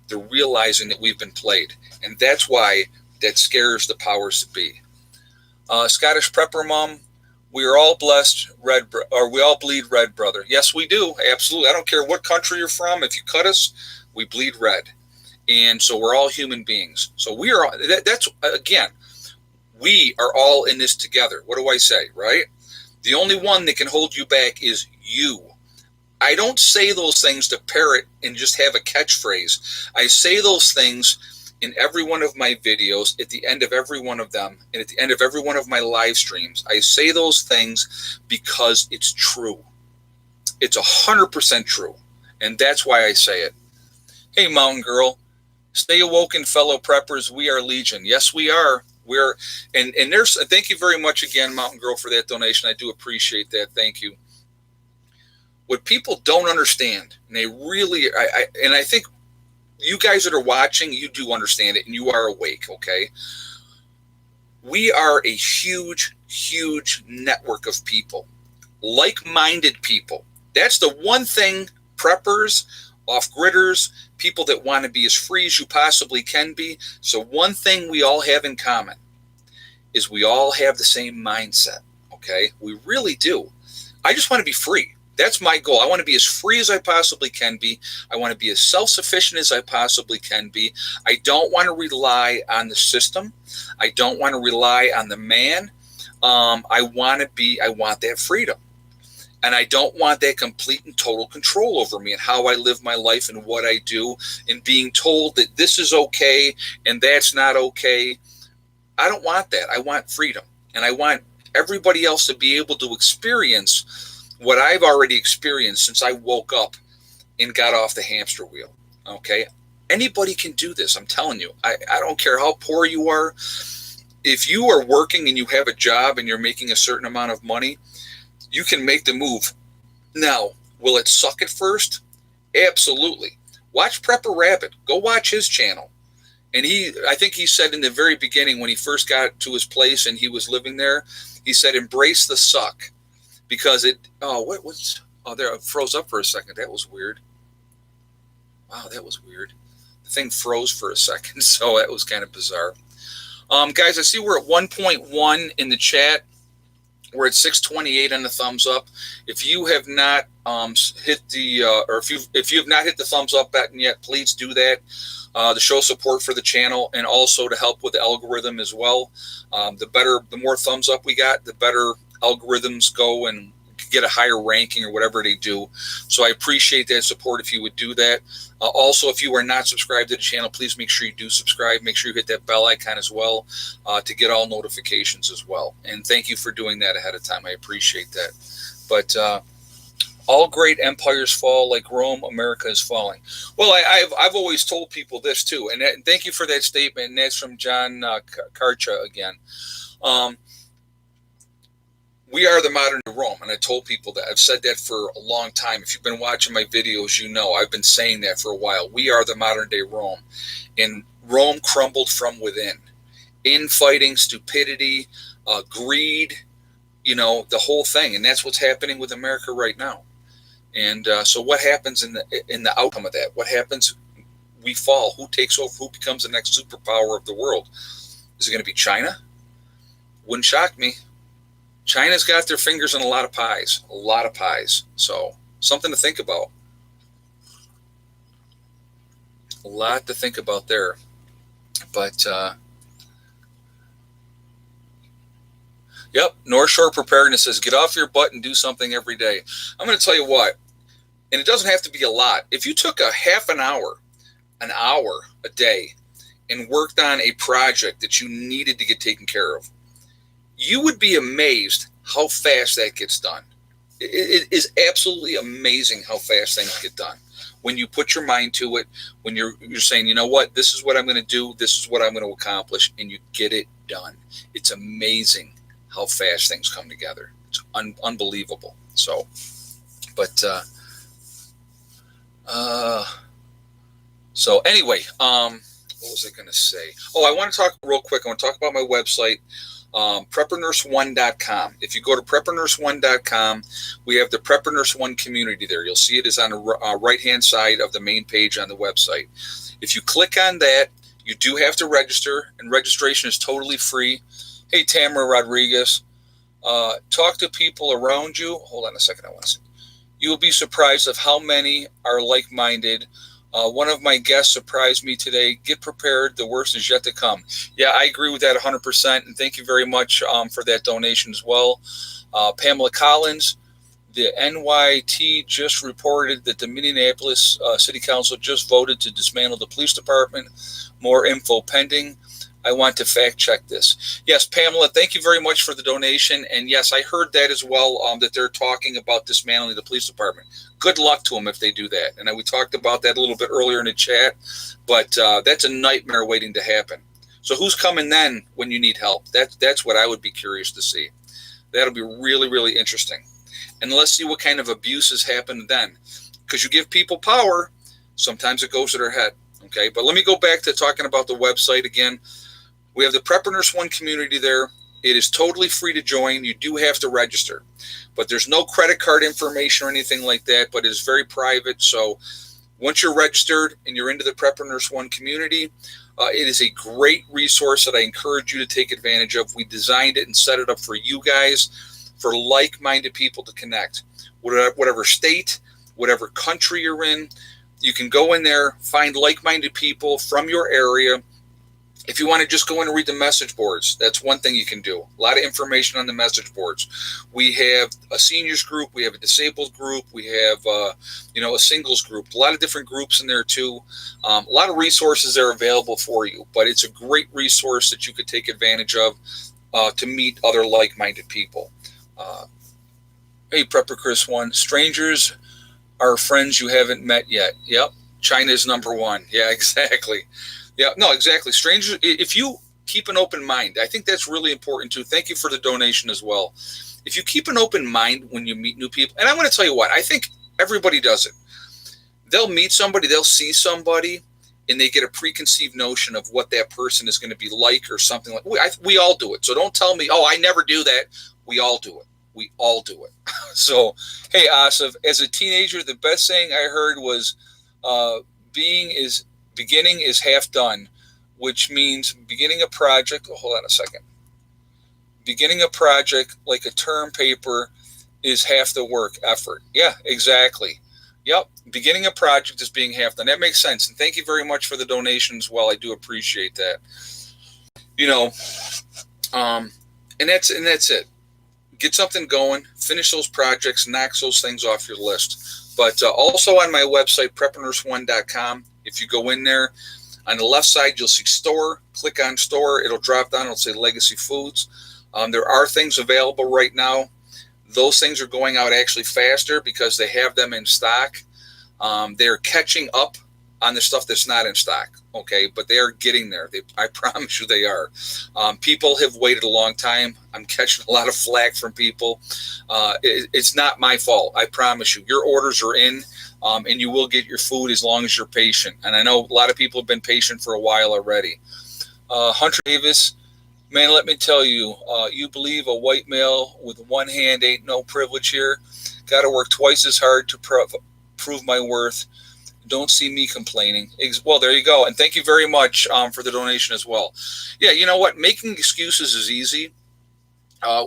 they're realizing that we've been played. And that's why that scares the powers that be. Scottish Prepper Mom, we are all blessed, we all bleed red, brother. Yes, we do. Absolutely. I don't care what country you're from. If you cut us, we bleed red. And so we're all human beings. So we are, again, we are all in this together. What do I say, right? The only one that can hold you back is you. I don't say those things to parrot and just have a catchphrase. I say those things in every one of my videos, at the end of every one of them, and at the end of every one of my live streams. I say those things because it's true. It's 100% true. And that's why I say it. Hey, Mountain Girl, stay awoken, fellow preppers. We are Legion. Yes, we are. And there's, thank you very much again, Mountain Girl, for that donation. I do appreciate that. Thank you. What people don't understand, and I think you guys that are watching, you do understand it, and you are awake, okay? We are a huge, huge network of people, like-minded people. That's the one thing preppers, off-gridders, people that want to be as free as you possibly can be. So one thing we all have in common is we all have the same mindset, okay? We really do. I just want to be free. That's my goal. I want to be as free as I possibly can be. I want to be as self-sufficient as I possibly can be. I don't want to rely on the system. I don't want to rely on the man. I want that freedom. And I don't want that complete and total control over me and how I live my life and what I do and being told that this is okay and that's not okay. I don't want that. I want freedom. And I want everybody else to be able to experience what I've already experienced since I woke up and got off the hamster wheel. Okay, anybody can do this. I'm telling you. I don't care how poor you are. If you are working and you have a job and you're making a certain amount of money, you can make the move. Now, will it suck at first? Absolutely. Watch Prepper Rabbit. Go watch his channel. And I think he said in the very beginning when he first got to his place and he was living there, he said, embrace the suck. Because there, it froze up for a second. That was weird. Wow, that was weird. The thing froze for a second, so that was kind of bizarre. Guys, I see we're at 1.1 in the chat. We're at 628 on the thumbs up. If you have not hit the, or if you have not hit the thumbs up button yet, please do that to show support for the channel and also to help with the algorithm as well. The more thumbs up we got, the better algorithms go and get a higher ranking or whatever they do. So I appreciate that support if you would do that. Also, if you are not subscribed to the channel, please make sure you do subscribe. Make sure you hit that bell icon as well to get all notifications as well. And thank you for doing that ahead of time. I appreciate that. But all great empires fall like Rome, America is falling. Well, I've always told people this too. And thank you for that statement. And that's from John Karcha again. We are the modern Rome, and I told people that. I've said that for a long time. If you've been watching my videos, you know I've been saying that for a while. We are the modern-day Rome, and Rome crumbled from within. Infighting, stupidity, greed, the whole thing, and that's what's happening with America right now. And so what happens in the outcome of that? What happens? We fall. Who takes over? Who becomes the next superpower of the world? Is it going to be China? Wouldn't shock me. China's got their fingers in a lot of pies. So something to think about. A lot to think about there. But, yep, North Shore Preparedness says, get off your butt and do something every day. I'm going to tell you what, and it doesn't have to be a lot. If you took a half an hour a day, and worked on a project that you needed to get taken care of, you would be amazed how fast that gets done. It is absolutely amazing how fast things get done. When you put your mind to it, when you're saying, you know what, this is what I'm going to do, this is what I'm going to accomplish, and you get it done. It's amazing how fast things come together. It's unbelievable. So, but, so anyway, what was I going to say? Oh, I want to talk real quick. I want to talk about my website. PrepperNurse1.com. If you go to PrepperNurse1.com, we have the Prepper Nurse 1 community there. You'll see it is on the right-hand side of the main page on the website. If you click on that, you do have to register, and registration is totally free. Hey, Tamara Rodriguez, talk to people around you. Hold on a second. I want to see. You will be surprised of how many are like-minded. One of my guests surprised me today. Get prepared. The worst is yet to come. Yeah, I agree with that 100%. And thank you very much for that donation as well. Pamela Collins, the NYT just reported that the Minneapolis City Council just voted to dismantle the police department. More info pending. I want to fact check this. Yes, Pamela, thank you very much for the donation. And yes, I heard that as well, that they're talking about dismantling the police department. Good luck to them if they do that. And we talked about that a little bit earlier in the chat, but that's a nightmare waiting to happen. So who's coming then when you need help? That's what I would be curious to see. That'll be really, really interesting. And let's see what kind of abuses happen then. Because you give people power, sometimes it goes to their head. Okay, but let me go back to talking about the website again. We have the Prepper Nurse 1 community there. It is totally free to join. You do have to register, but there's no credit card information or anything like that, but it is very private. So once you're registered and you're into the Prepper Nurse 1 community, it is a great resource that I encourage you to take advantage of. We designed it and set it up for you guys, for like-minded people to connect. Whatever state, whatever country you're in, you can go in there, find like-minded people from your area. If you want to just go in and read the message boards, that's one thing you can do. A lot of information on the message boards. We have a seniors group. We have a disabled group. We have, a singles group. A lot of different groups in there too. A lot of resources that are available for you. But it's a great resource that you could take advantage of to meet other like-minded people. Hey, Prepper Chris 1. Strangers are friends you haven't met yet. Yep. China is number one. Yeah, exactly. Yeah, no, exactly. Strangers, if you keep an open mind, I think that's really important too. Thank you for the donation as well. If you keep an open mind when you meet new people, and I'm going to tell you what, I think everybody does it. They'll meet somebody, they'll see somebody, and they get a preconceived notion of what that person is going to be like or something like. We all do it. So don't tell me, oh, I never do that. We all do it. We all do it. So, hey, Asif, as a teenager, the best saying I heard was, beginning is half done, which means beginning a project. Oh, hold on a second. Beginning a project like a term paper is half the work effort. Yeah, exactly. Yep. Beginning a project is being half done. That makes sense. And thank you very much for the donation as well. I do appreciate that. You know, and that's it. Get something going, finish those projects, knock those things off your list. But also on my website, preppernurse1.com, if you go in there, on the left side, you'll see store. Click on store. It'll drop down. It'll say Legacy Foods. There are things available right now. Those things are going out actually faster because they have them in stock. They're catching up on the stuff that's not in stock, okay? But they are getting there. I promise you they are. People have waited a long time. I'm catching a lot of flack from people. It's not my fault. I promise you. Your orders are in, and you will get your food as long as you're patient. And I know a lot of people have been patient for a while already. Hunter Davis, man, let me tell you, you believe a white male with one hand ain't no privilege here. Got to work twice as hard to prove my worth. Don't see me complaining. Well, there you go. And thank you very much for the donation as well. Yeah, you know what? Making excuses is easy.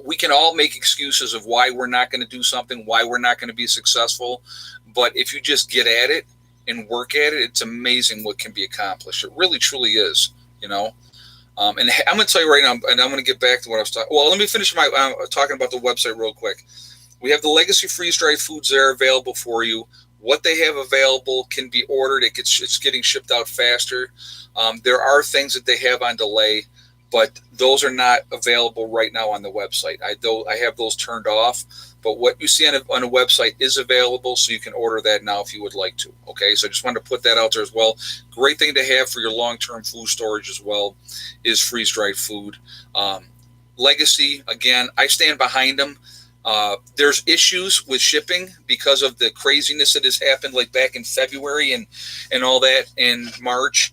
We can all make excuses of why we're not going to do something, why we're not going to be successful. But if you just get at it and work at it, it's amazing what can be accomplished. It really, truly is, you know. And I'm going to tell you right now, and I'm going to get back to what I was talking. Well, let me finish my talking about the website real quick. We have the Legacy freeze-dried foods there available for you. What they have available can be ordered. It's getting shipped out faster. There are things that they have on delay, but those are not available right now on the website. I have those turned off. But what you see on a website is available, so you can order that now if you would like to. Okay, so I just wanted to put that out there as well. Great thing to have for your long-term food storage as well is freeze-dried food. Legacy, again, I stand behind them. There's issues with shipping because of the craziness that has happened like back in February and all that in March,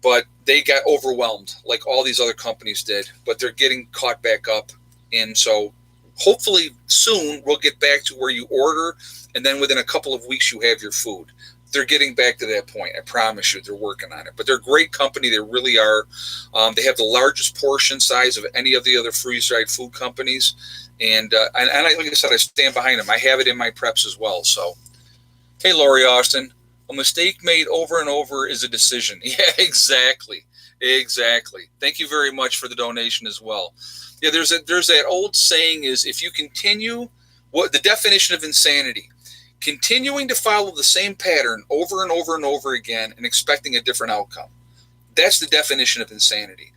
but they got overwhelmed like all these other companies did, but they're getting caught back up. And so hopefully soon we'll get back to where you order and then within a couple of weeks you have your food. They're getting back to that point. I promise you, they're working on it. But they're a great company. They really are. They have the largest portion size of any of the other freeze-dried food companies. And like I said, I stand behind them. I have it in my preps as well. So, hey, Lori Austin, a mistake made over and over is a decision. Yeah, exactly. Thank you very much for the donation as well. Yeah, there's that old saying is if you continue, what the definition of insanity, continuing to follow the same pattern over and over and over again and expecting a different outcome. That's the definition of insanity.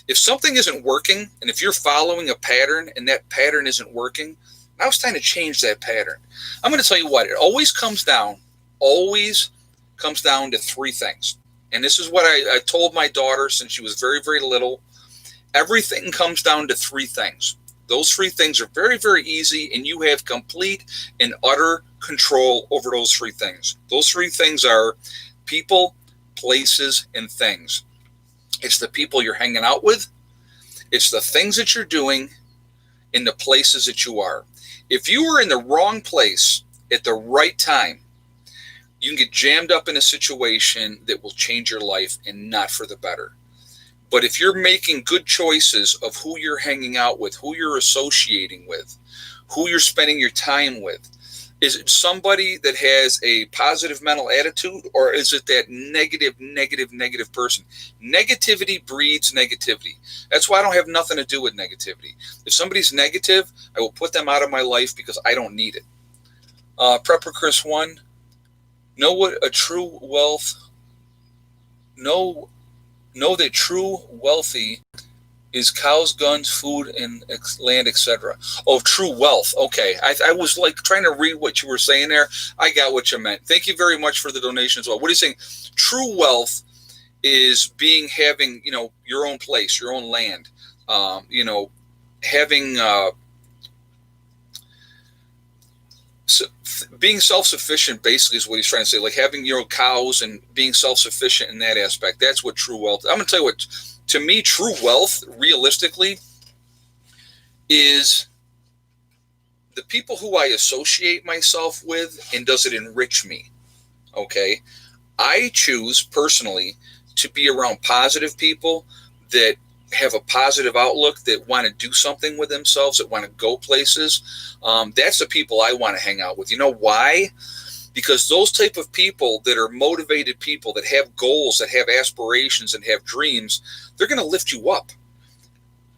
If something isn't working, and if you're following a pattern and that pattern isn't working, now it's time to change that pattern. I'm going to tell you what, it always comes down to three things. And this is what I told my daughter since she was very, very little. Everything comes down to three things. Those three things are very, very easy, and you have complete and utter control over those three things. Those three things are people, places, and things. It's the people you're hanging out with, it's the things that you're doing, and the places that you are. If you are in the wrong place at the right time, you can get jammed up in a situation that will change your life and not for the better. But if you're making good choices of who you're hanging out with, who you're associating with, who you're spending your time with, is it somebody that has a positive mental attitude, or is it that negative person? Negativity breeds negativity. That's why I don't have nothing to do with negativity. If somebody's negative, I will put them out of my life because I don't need it. Prepper Chris 1, know that true wealthy is cows, guns, food, and land, etc. Oh, true wealth. Okay, I was like trying to read what you were saying there. I got what you meant. Thank you very much for the donation as well. What are you saying? True wealth is having your own place, your own land. Having so being self-sufficient basically is what he's trying to say. Like having your cows and being self-sufficient in that aspect. That's what true wealth. I'm going to tell you what. To me, true wealth, realistically, is the people who I associate myself with, and does it enrich me? Okay, I choose personally to be around positive people that have a positive outlook, that want to do something with themselves, that want to go places. That's the people I want to hang out with. You know why? Because those type of people that are motivated people, that have goals, that have aspirations and have dreams, they're going to lift you up.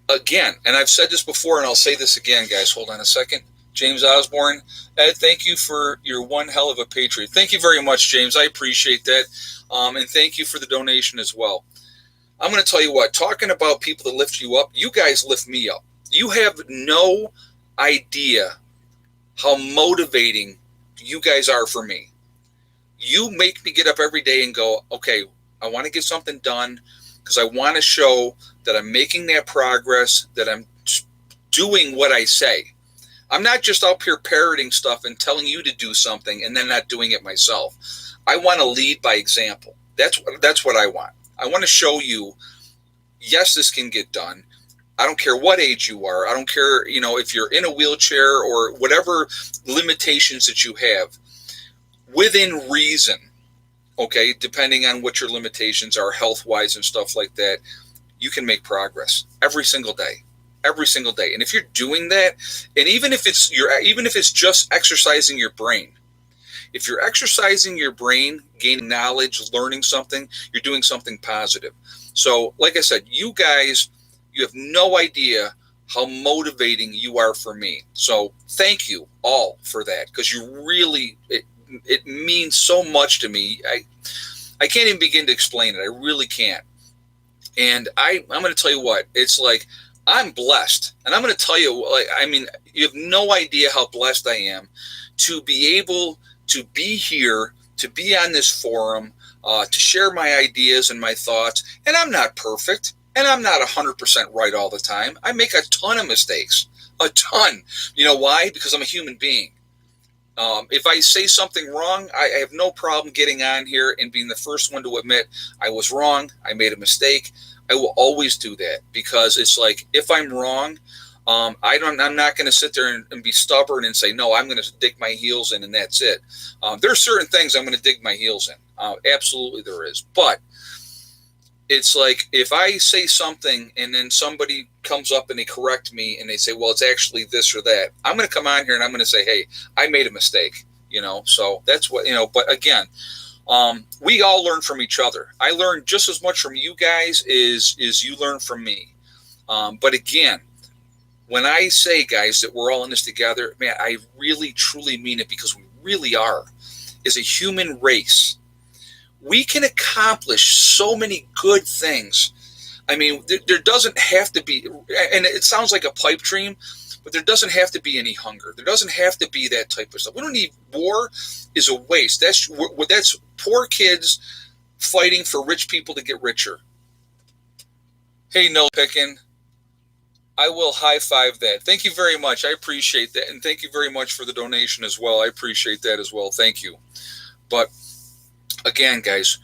Again, and I've said this before and I'll say this again, guys. Hold on a second. James Osborne, Ed, thank you for your one hell of a patriot. Thank you very much, James. I appreciate that. And thank you for the donation as well. I'm going to tell you what, talking about people that lift you up, you guys lift me up. You have no idea how motivating you guys are for me. You make me get up every day and go, okay, I want to get something done because I want to show that I'm making that progress, that I'm doing what I say. I'm not just up here parroting stuff and telling you to do something and then not doing it myself. I want to lead by example. That's what I want. I want to show you, yes, this can get done. I don't care what age you are. I don't care, if you're in a wheelchair or whatever limitations that you have, within reason, okay, depending on what your limitations are health-wise and stuff like that, you can make progress every single day. Every single day. And if you're doing that, and even if it's just exercising your brain, if you're exercising your brain, gaining knowledge, learning something, you're doing something positive. So, like I said, you guys, you have no idea how motivating you are for me. So thank you all for that, because you really, it means so much to me. I can't even begin to explain it. I really can't. And I'm going to tell you what, it's like, I'm blessed. And I'm going to tell you, you have no idea how blessed I am to be able to be here, to be on this forum, to share my ideas and my thoughts. And I'm not perfect, and I'm not 100% right all the time. I make a ton of mistakes, a ton. You know why? Because I'm a human being. If I say something wrong, I have no problem getting on here and being the first one to admit I was wrong, I made a mistake. I will always do that, because it's like, if I'm wrong, I'm not going to sit there and be stubborn and say, no, I'm going to dig my heels in and that's it. There are certain things I'm going to dig my heels in. Absolutely there is. But it's like, if I say something and then somebody comes up and they correct me and they say, well, it's actually this or that, I'm going to come on here and I'm going to say, hey, I made a mistake, so that's what, but again, we all learn from each other. I learn just as much from you guys as you learn from me. But again, when I say, guys, that we're all in this together, man, I really, truly mean it, because we really are. As a human race, we can accomplish so many good things. I mean, there doesn't have to be, and it sounds like a pipe dream, but there doesn't have to be any hunger. There doesn't have to be that type of stuff. We don't need war. Is a waste. That's poor kids fighting for rich people to get richer. Hey, no picking. I will high five that. Thank you very much. I appreciate that. And thank you very much for the donation as well. I appreciate that as well. Thank you. But again, guys,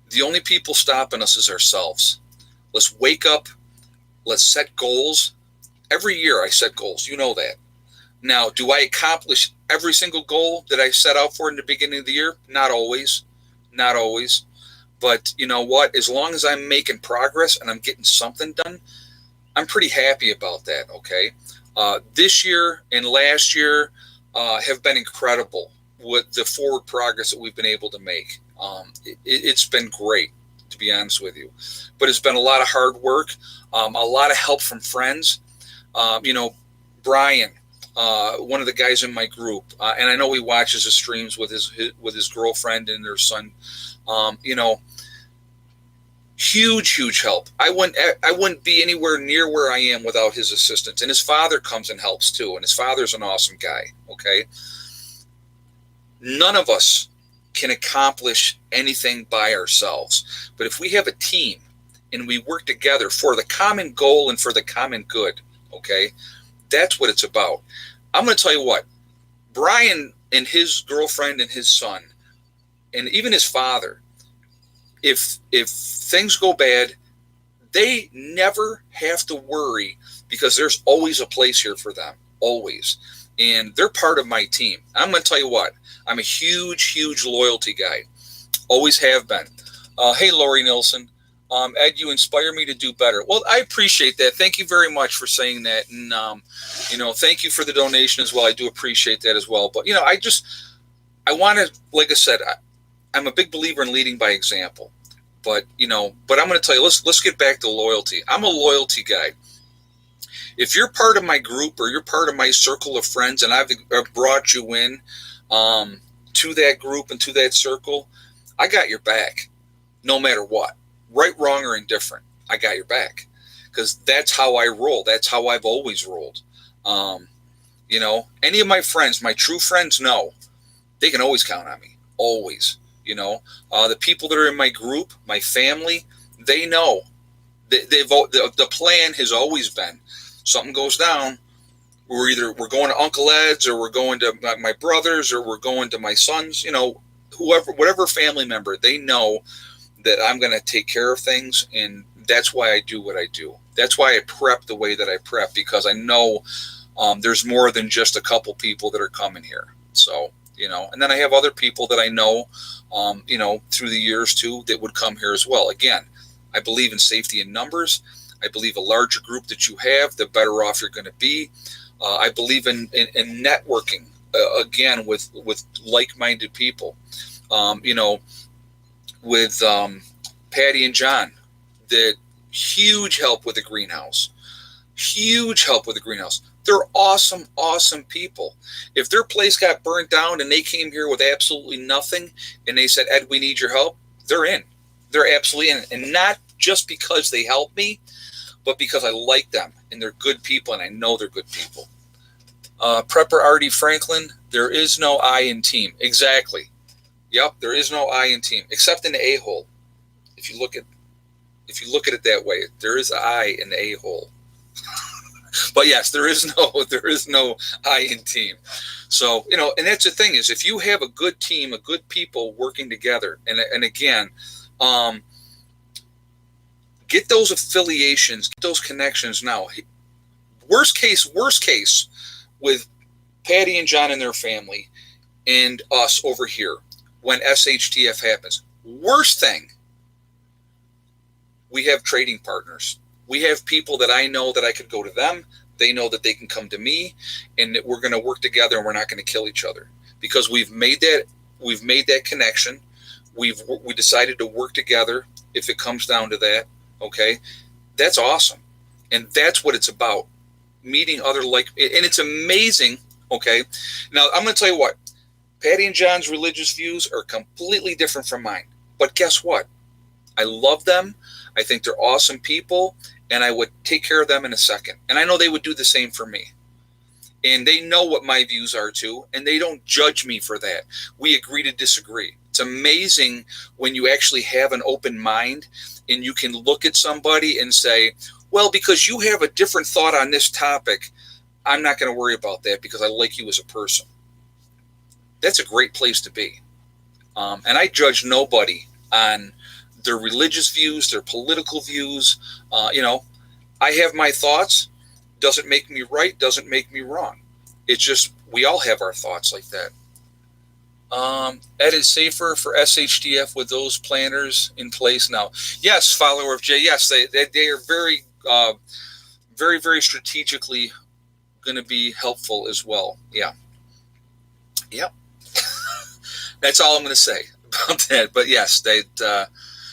the only people stopping us is ourselves. Let's wake up. Let's set goals. Every year I set goals. You know that. Now, do I accomplish every single goal that I set out for in the beginning of the year? Not always. Not always. But you know what? As long as I'm making progress and I'm getting something done, I'm pretty happy about that, okay? This year and last year have been incredible with the forward progress that we've been able to make. It's been great, to be honest with you. But it's been a lot of hard work, a lot of help from friends. Brian, one of the guys in my group, and I know he watches the streams with his girlfriend and their son. Huge help. I wouldn't be anywhere near where I am without his assistance. And his father comes and helps too. And his father's an awesome guy. Okay. None of us can accomplish anything by ourselves. But if we have a team and we work together for the common goal and for the common good, okay, that's what it's about. I'm going to tell you what, Brian and his girlfriend and his son, and even his father, if things go bad, they never have to worry because there's always a place here for them, always. And they're part of my team. I'm going to tell you what, I'm a huge loyalty guy. Always have been. Hey, Lori Nilsson. Ed, you inspire me to do better. Well, I appreciate that. Thank you very much for saying that. And, thank you for the donation as well. I do appreciate that as well. But, I want to, like I said, I'm a big believer in leading by example. But I'm going to tell you, let's get back to loyalty. I'm a loyalty guy. If you're part of my group or you're part of my circle of friends and I've brought you in to that group and to that circle, I got your back no matter what. Right, wrong, or indifferent, I got your back because that's how I roll. That's how I've always rolled. Any of my friends, my true friends know they can always count on me. Always. The people that are in my group, my family, they know. The plan has always been something goes down. We're going to Uncle Ed's or we're going to my brothers or we're going to my sons. Whatever family member, they know that I'm going to take care of things, and that's why I do what I do. That's why I prep the way that I prep, because I know there's more than just a couple people that are coming here. So, and then I have other people that I know, through the years too, that would come here as well. Again, I believe in safety in numbers. I believe a larger group that you have, the better off you're going to be. I believe in networking, again, with like-minded people. With Patty and John, that huge help with the greenhouse. Huge help with the greenhouse. They're awesome people. If their place got burned down and they came here with absolutely nothing and they said, Ed, we need your help, they're in. They're absolutely in. And not just because they help me, but because I like them and they're good people and I know they're good people. Prepper Artie Franklin, there is no I in team. Exactly. Yep, there is no I in team, except in the a-hole. If you look at it that way, there is I in the a-hole. But yes, there is no I in team. So, and that's the thing is, if you have a good team, a good people working together, and again, get those affiliations, get those connections now. Worst case, with Patty and John and their family and us over here. When SHTF happens, worst thing, we have trading partners. We have people that I know that I could go to them. They know that they can come to me, and that we're going to work together and we're not going to kill each other because we've made that connection. We decided to work together if it comes down to that. Okay, that's awesome, and that's what it's about. Meeting other and it's amazing. Okay, now I'm going to tell you what. Patty and John's religious views are completely different from mine. But guess what? I love them. I think they're awesome people, and I would take care of them in a second. And I know they would do the same for me. And they know what my views are too, and they don't judge me for that. We agree to disagree. It's amazing when you actually have an open mind and you can look at somebody and say, well, because you have a different thought on this topic, I'm not going to worry about that because I like you as a person. That's a great place to be. And I judge nobody on their religious views, their political views. I have my thoughts. Doesn't make me right, doesn't make me wrong. It's just we all have our thoughts like that. Ed, is safer for SHTF with those planners in place now? Yes, follower of Jay. Yes, they are very, very strategically going to be helpful as well. Yeah. Yep. That's all I'm going to say about that. But yes,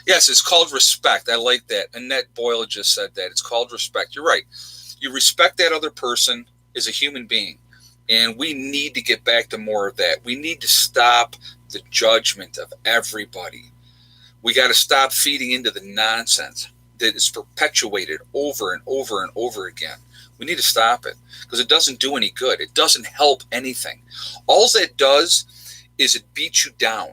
yes, it's called respect. I like that. Annette Boyle just said that. It's called respect. You're right. You respect that other person as a human being. And we need to get back to more of that. We need to stop the judgment of everybody. We got to stop feeding into the nonsense that is perpetuated over and over and over again. We need to stop it because it doesn't do any good. It doesn't help anything. All that does is it beats you down.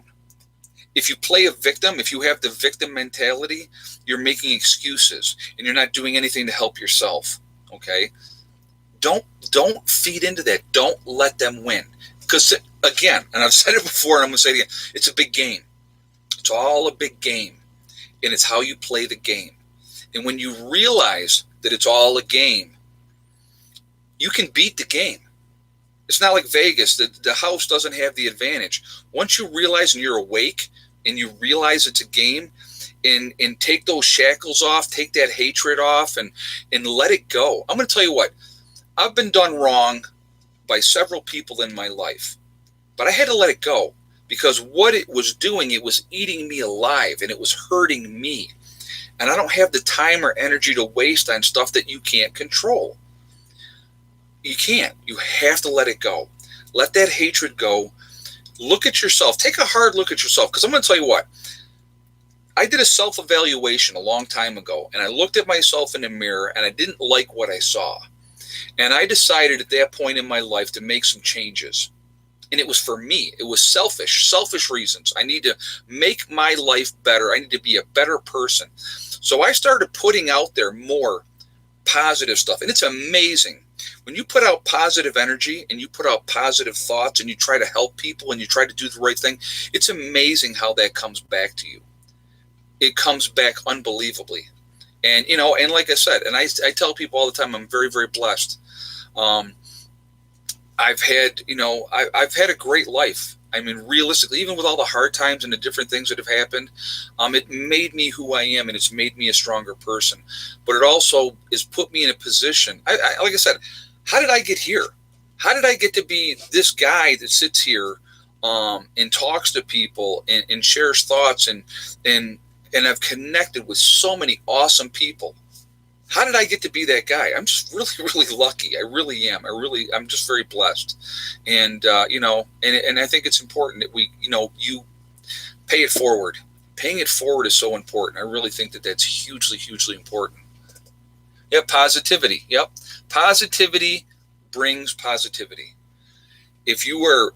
If you play a victim, if you have the victim mentality, you're making excuses and you're not doing anything to help yourself. Okay? Don't feed into that. Don't let them win. Because again, and I've said it before and I'm going to say it again, it's a big game. It's all a big game. And it's how you play the game. And when you realize that it's all a game, you can beat the game. It's not like Vegas. The house doesn't have the advantage. Once you realize and you're awake and you realize it's a game, and take those shackles off, take that hatred off, and let it go. I'm going to tell you what. I've been done wrong by several people in my life, but I had to let it go because what it was doing, it was eating me alive and it was hurting me. And I don't have the time or energy to waste on stuff that you can't control. You can't. You have to let it go. Let that hatred go. Look at yourself. Take a hard look at yourself. Because I'm going to tell you what. I did a self-evaluation a long time ago. And I looked at myself in the mirror. And I didn't like what I saw. And I decided at that point in my life to make some changes. And it was for me. It was selfish reasons. I need to make my life better. I need to be a better person. So I started putting out there more positive stuff. And it's amazing. When you put out positive energy and you put out positive thoughts and you try to help people and you try to do the right thing, it's amazing how that comes back to you. It comes back unbelievably. And, you know, and like I said, and I tell people all the time, I'm very, very blessed. I've had a great life. I mean, realistically, even with all the hard times and the different things that have happened, it made me who I am and it's made me a stronger person. But it also has put me in a position. Like I said, how did I get here? How did I get to be this guy that sits here and talks to people and shares thoughts and I've connected with so many awesome people? How did I get to be that guy? I'm just really, really lucky. I really am. I'm just very blessed. And, and I think it's important that you pay it forward. Paying it forward is so important. I really think that that's hugely, hugely important. Yep. Positivity. Yep. Positivity brings positivity. If you are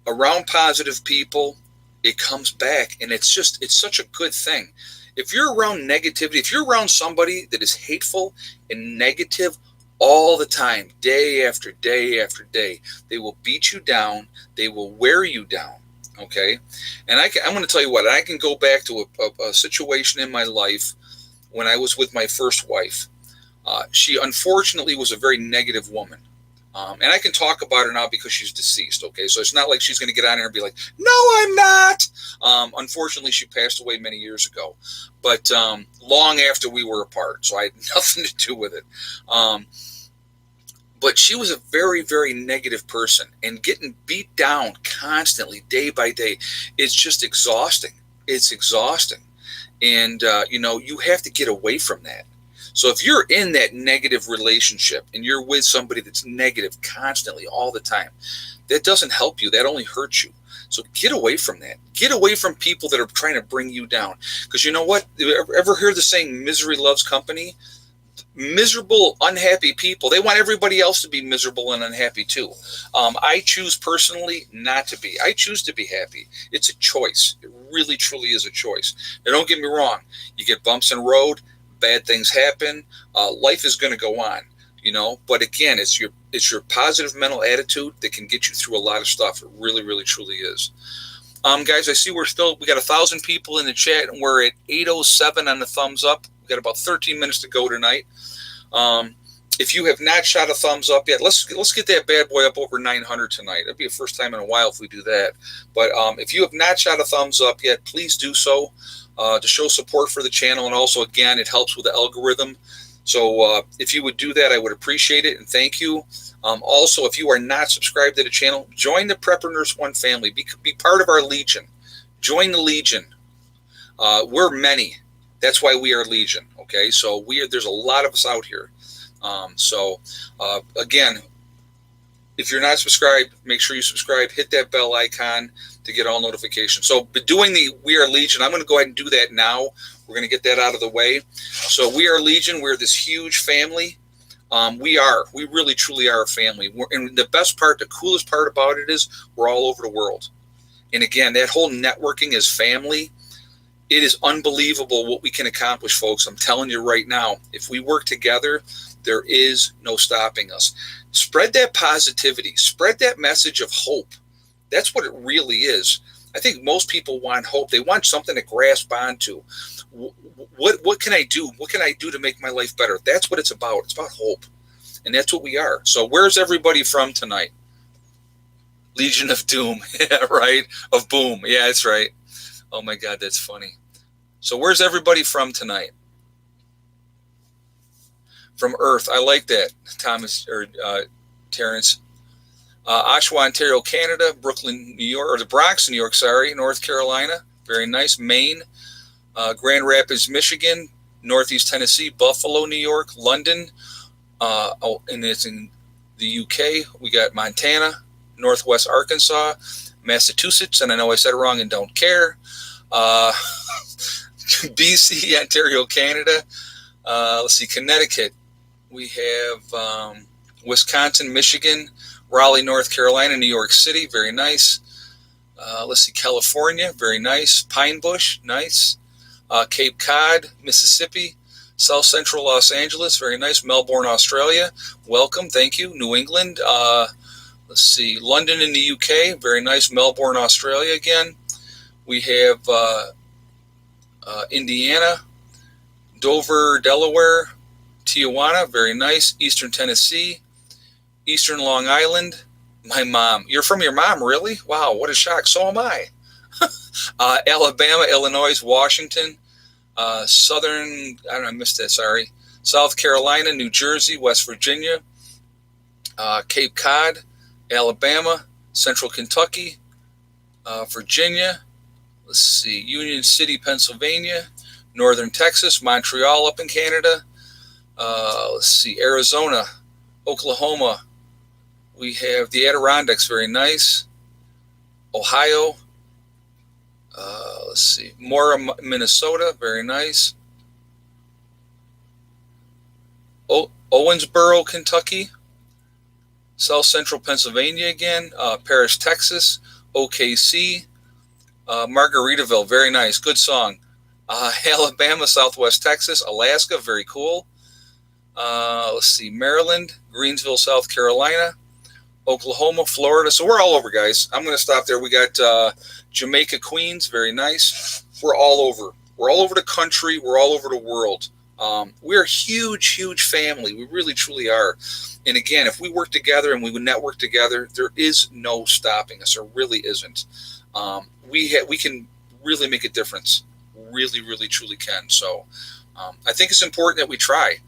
around positive people, it comes back and it's such a good thing. If you're around negativity, if you're around somebody that is hateful and negative all the time, day after day after day, they will beat you down. They will wear you down. Okay. And I'm going to tell you what, I can go back to a situation in my life when I was with my first wife. She unfortunately was a very negative woman. And I can talk about her now because she's deceased, okay? So it's not like she's going to get on here and be like, no, I'm not. Unfortunately, she passed away many years ago, but long after we were apart, so I had nothing to do with it. But she was a very, very negative person, and getting beat down constantly, day by day, it's just exhausting. It's exhausting. And, you have to get away from that. So if you're in that negative relationship and you're with somebody that's negative constantly all the time, that doesn't help you. That only hurts you. So get away from that. Get away from people that are trying to bring you down. Because you know what? Ever hear the saying, misery loves company? Miserable, unhappy people, they want everybody else to be miserable and unhappy too. I choose personally not to be. I choose to be happy. It's a choice. It really, truly is a choice. Now, don't get me wrong. You get bumps in the road. Bad things happen. Life is going to go on, but again, it's your positive mental attitude that can get you through a lot of stuff. It really, really, truly is. Guys, I see we got 1,000 people in the chat and we're at 8:07 on the thumbs up. We got about 13 minutes to go tonight. If you have not shot a thumbs up yet, let's get that bad boy up over 900 tonight. It'll be a first time in a while if we do that. But if you have not shot a thumbs up yet, please do so. To show support for the channel, and also, again, it helps with the algorithm. So if you would do that, I would appreciate it, and thank you. Also, if you are not subscribed to the channel, join the Prepper Nurse One family. Be part of our Legion. Join the Legion. We're many. That's why we are Legion. Okay, so there's a lot of us out here. Again, If you're not subscribed, make sure you subscribe. Hit that bell icon to get all notifications. So, but doing the We Are Legion, I'm going to go ahead and do that now. We're going to get that out of the way. So, We Are Legion, we're this huge family. We really truly are a family. And the best part, the coolest part about it is we're all over the world. And again, that whole networking as family, it is unbelievable what we can accomplish, folks. I'm telling you right now, if we work together, there is no stopping us. Spread that positivity. Spread that message of hope. That's what it really is. I think most people want hope. They want something to grasp onto. What can I do? What can I do to make my life better? That's what it's about. It's about hope. And that's what we are. So where's everybody from tonight? Legion of Doom. Yeah, right? Of Boom. Yeah, that's right. Oh, my God, that's funny. So where's everybody from tonight? From Earth. I like that, Thomas or Terrence. Oshawa, Ontario, Canada. Brooklyn, New York, or the Bronx, New York, sorry. North Carolina. Very nice. Maine. Grand Rapids, Michigan. Northeast Tennessee. Buffalo, New York. London. And it's in the UK. We got Montana. Northwest Arkansas. Massachusetts. And I know I said it wrong and don't care. BC, Ontario, Canada. Let's see, Connecticut. We have Wisconsin, Michigan, Raleigh, North Carolina, New York City. Very nice. Let's see, California. Very nice. Pine Bush. Nice. Cape Cod, Mississippi. South Central Los Angeles. Very nice. Melbourne, Australia. Welcome. Thank you. New England. Let's see, London in the UK. Very nice. Melbourne, Australia again. We have Indiana, Dover, Delaware, Tijuana, very nice. Eastern Tennessee, Eastern Long Island. My mom. You're from your mom, really? Wow, what a shock. So am I. Alabama, Illinois, Washington, Southern, I don't know, I missed that, sorry. South Carolina, New Jersey, West Virginia, Cape Cod, Alabama, Central Kentucky, Virginia. Let's see, Union City, Pennsylvania, Northern Texas, Montreal up in Canada. Let's see, Arizona, Oklahoma. We have the Adirondacks, very nice. Ohio. Let's see, Mora, Minnesota, very nice. Owensboro, Kentucky. South Central Pennsylvania again. Paris, Texas. OKC. Margaritaville, very nice. Good song. Alabama, Southwest Texas. Alaska, very cool. Let's see, Maryland, Greensville, South Carolina. Oklahoma, Florida. So we're all over, guys. I'm going to stop there. We got Jamaica, Queens. Very nice. We're all over. We're all over the country. We're all over the world. We're a huge, huge family. We really, truly are. And again, if we work together and we would network together, there is no stopping us. There really isn't. We can really make a difference. Really, really, truly can. So I think it's important that we try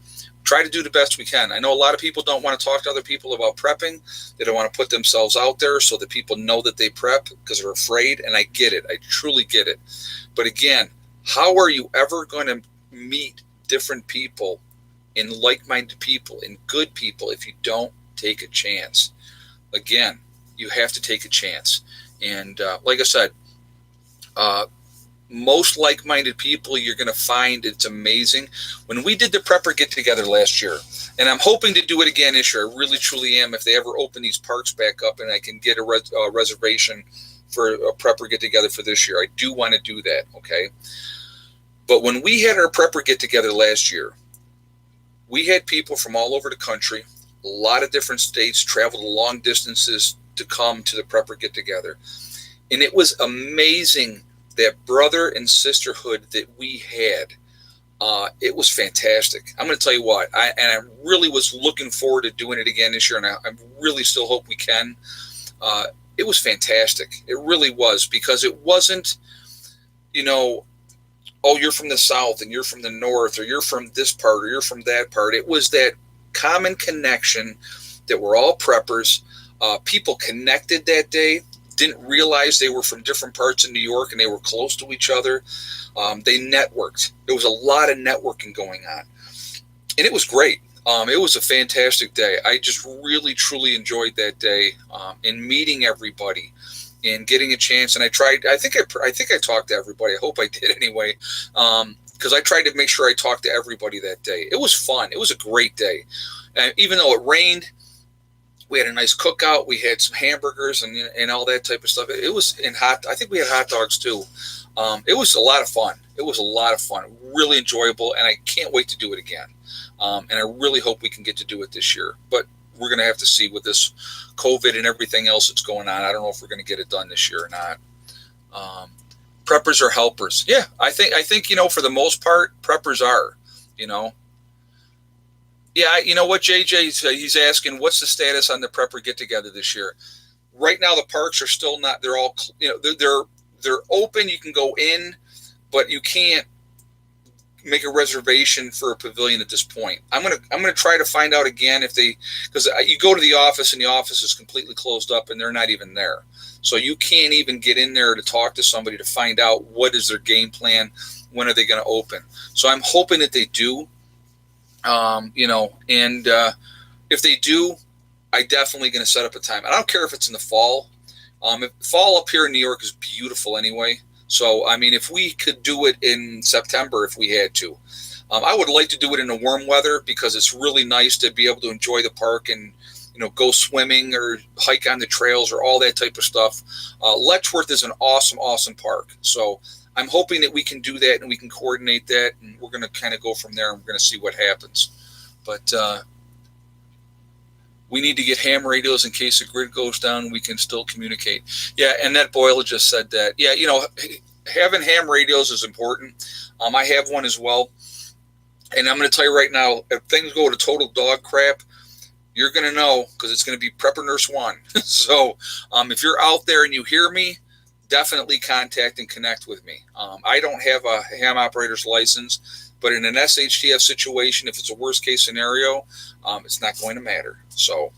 to do the best we can. I know a lot of people don't want to talk to other people about prepping. They don't want to put themselves out there so that people know that they prep because they're afraid. And I get it. I truly get it. But again, how are you ever going to meet different people and like-minded people and good people if you don't take a chance? Again, you have to take a chance. And like I said, most like-minded people, you're going to find it's amazing. When we did the prepper get-together last year, and I'm hoping to do it again this year, I really, truly am, if they ever open these parks back up and I can get a reservation for a prepper get-together for this year, I do want to do that, okay? But when we had our prepper get-together last year, we had people from all over the country, a lot of different states, traveled long distances to come to the prepper get-together. And it was amazing, that brother and sisterhood that we had. It was fantastic. I'm going to tell you what, I really was looking forward to doing it again this year, and I really still hope we can. It was fantastic. It really was, because it wasn't, oh, you're from the South and you're from the North, or you're from this part or you're from that part. It was that common connection that we're all preppers. People connected that day. Didn't realize they were from different parts of New York and they were close to each other. They networked. There was a lot of networking going on. And it was great. It was a fantastic day. I just really, truly enjoyed that day, in meeting everybody and getting a chance. And I tried. I think I talked to everybody. I hope I did anyway, because I tried to make sure I talked to everybody that day. It was fun. It was a great day, even though it rained. We had a nice cookout. We had some hamburgers and all that type of stuff. It was I think we had hot dogs too. It was a lot of fun. It was a lot of fun. Really enjoyable, and I can't wait to do it again. And I really hope we can get to do it this year. But we're going to have to see with this COVID and everything else that's going on. I don't know if we're going to get it done this year or not. Preppers are helpers. Yeah, I think for the most part, preppers are. Yeah, you know what, JJ? He's asking, what's the status on the prepper get-together this year? Right now, the parks are still not. They're all, they're open. You can go in, but you can't make a reservation for a pavilion at this point. I'm gonna try to find out again because you go to the office and the office is completely closed up and they're not even there. So you can't even get in there to talk to somebody to find out what is their game plan. When are they going to open? So I'm hoping that they do. And if they do, I definitely going to set up a time. I don't care if it's in the fall. Fall up here in New York is beautiful anyway. So, I mean, if we could do it in September, if we had to, I would like to do it in the warm weather because it's really nice to be able to enjoy the park and, go swimming or hike on the trails or all that type of stuff. Letchworth is an awesome, awesome park. So I'm hoping that we can do that and we can coordinate that, and we're going to kind of go from there and we're going to see what happens. But we need to get ham radios in case the grid goes down. We can still communicate. Yeah, and that Boyle just said that. Yeah, having ham radios is important. I have one as well. And I'm going to tell you right now, if things go to total dog crap, you're going to know because it's going to be Prepper Nurse 1. So if you're out there and you hear me, definitely contact and connect with me. I don't have a ham operator's license, but in an SHTF situation, if it's a worst case scenario, it's not going to matter. So,